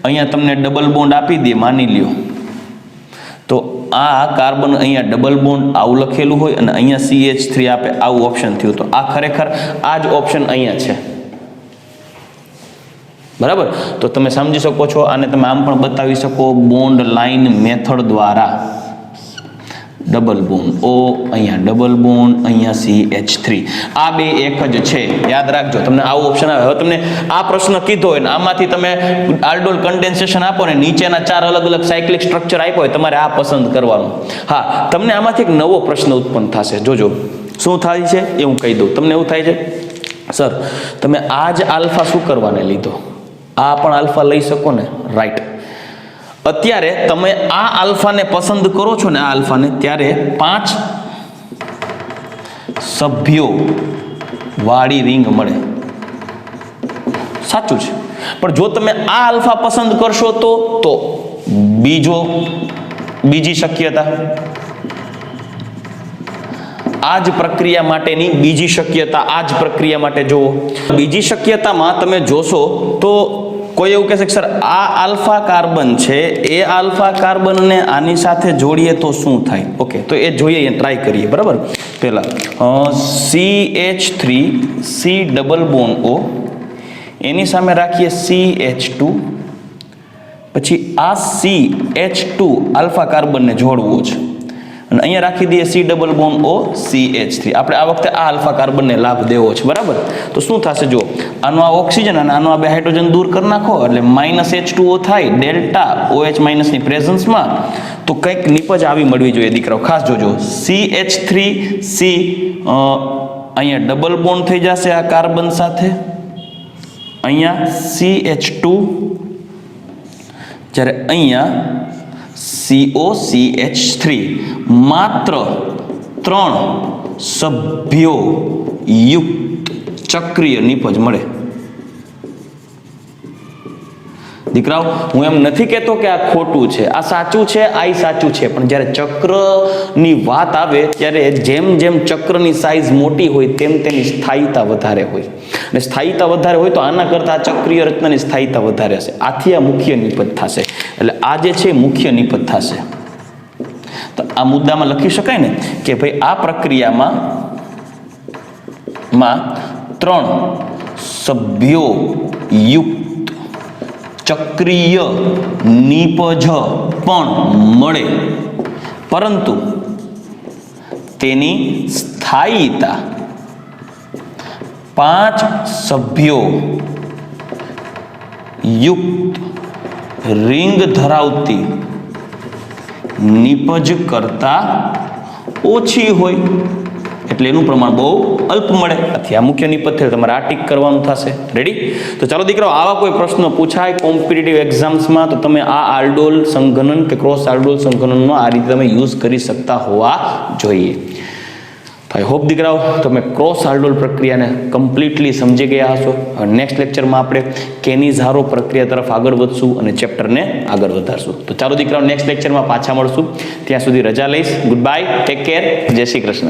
અહીંયા તમને ડબલ બોન્ડ આપી દે, માની લ્યો. તો આ કાર્બન અહીંયા ડબલ બોન્ડ આવું લખેલું હોય અને અહીંયા CH3 આપે, આવું ઓપ્શન થયું. તો આ ખરેખર આ જ ઓપ્શન અહીંયા છે, બરાબર. તો તમે સમજી શકો છો. આને તમે આમ પણ બતાવી શકો બોન્ડ લાઈન મેથડ દ્વારા. ડબલ બોન્ડ O, અહીંયા ડબલ બોન્ડ, અહીંયા CH3. આ બે એક જ છે, યાદ રાખજો. તમને આવું ઓપ્શન આવે. હવે તમને આ પ્રશ્ન કીધો હોય ને આમાંથી તમે આલ્ડોલ કન્ડેન્સેશન આપો ને નીચેના 4 અલગ અલગ સાયક્લિક સ્ટ્રક્ચર આપ્યો હોય, તમારે આ પસંદ કરવાનું. હા, તમને આમાંથી એક નવો પ્રશ્ન ઉત્પન્ન થશે. જોજો શું થાય છે એ હું કહી દઉં. તમને એવું થાય છે, સર તમે આ જ આલ્ફા શું કરવાને લીધો? આ પણ આલ્ફા લઈ શકો ને, રાઈટ. અત્યારે તમે આ આલ્ફાને પસંદ કરો છો ને, આ આલ્ફાને, ત્યારે 5 સભ્યો વાળી રિંગ મળે. સાચું છે. પણ જો તમે આ આલ્ફા પસંદ કરશો તો બીજી શક્યતા, આ જ પ્રક્રિયા માટેની બીજી શક્યતા, આ જ પ્રક્રિયા માટે જુઓ. બીજી શક્યતામાં તમે જોશો તો કોઈ એવું કહેશે કે સર આ આલ્ફા કાર્બન છે, એ આલ્ફા કાર્બનને આની સાથે જોડીએ તો શું થાય? ઓકે, તો એ જોઈએ, ટ્રાય કરીએ, બરાબર. પહેલા CH3 C double bond O, એની સામે રાખીએ CH2, પછી આ CH2 આલ્ફા કાર્બનને જોડવું છે અને અહીંયા રાખી દઈએ C double bond O CH3. આપણે આ વખતે આ આલ્ફા કાર્બનને લાભ દેવો છે, બરાબર. તો શું થશે, જો આનો આ ઓક્સિજન અને આનો આ બે હાઇડ્રોજન દૂર કરી નાખો એટલે -H2O થાય ડેલ્ટા OH ની પ્રેઝન્સમાં. તો કંઈક નિપજ આવી મળવી જોઈએ દીકરાઓ. ખાસ જોજો, CH3 C અહીંયા ડબલ બોન્ડ થઈ જશે આ કાર્બન સાથે, અહીંયા CH2, જ્યારે અહીંયા COCH3. માત્ર 3 સભ્યો યુક્ત ચક્રીય નિપજ મળે. દીકરાઓ, હું એમ નથી કહેતો કે આ ખોટું છે, આ સાચું છે, આ સાચું છે. પણ જ્યારે ચક્રની વાત આવે ત્યારે જેમ જેમ ચક્રની સાઈઝ મોટી હોય તેમ તેની સ્થાયીતા વધારે હોય. અને સ્થાયીતા વધારે હોય તો આના કરતાં ચક્રીય રચનાની સ્થાયીતા વધારે હશે. આથી આ મુખ્ય નિપજ થશે. એટલે આ જે છે મુખ્ય નિપજ થશે. તો આ મુદ્દામાં લખી શકાય ને કે ભાઈ આ પ્રક્રિયામાં 3 સભ્યો યુક્ત ચક્રીય નિપજ પણ મળે, પરંતુ તેની સ્થાયીતા 5 સભ્યો યુક્ત રિંગ ધરાવતી નિપજ કરતા ઓછી હોય. એટલે એનું પ્રમાણ બહુ અલ્પ મળે. આથી આ મુખ્ય નિપજ તમારે આ ટીક કરવાનું થશે. રેડી? તો ચાલો દીકરાઓ, આવા કોઈ પ્રશ્નો પૂછાય કોમ્પિટિટિવ એક્ઝામ્સમાં તો તમે આ આલ્ડોલ સંઘનન કે ક્રોસ આલ્ડોલ સંઘનનનો આ રીતે તમે યુઝ કરી શકતા હોવા જોઈએ. આઈ હોપ દીકરાઓ તમે ક્રોસ આલ્ડોલ પ્રક્રિયાને કમ્પ્લીટલી સમજી ગયા હશો. નેક્સ્ટ લેક્ચરમાં આપણે કેનિઝારો પ્રક્રિયા તરફ આગળ વધશું અને ચેપ્ટરને આગળ વધારશું. તો ચાલો દીકરાઓ, નેક્સ્ટ લેક્ચરમાં પાછા મળશું. ત્યાં સુધી રજા લઈશ. ગુડ બાય, ટેક કેર, જય શ્રી કૃષ્ણ.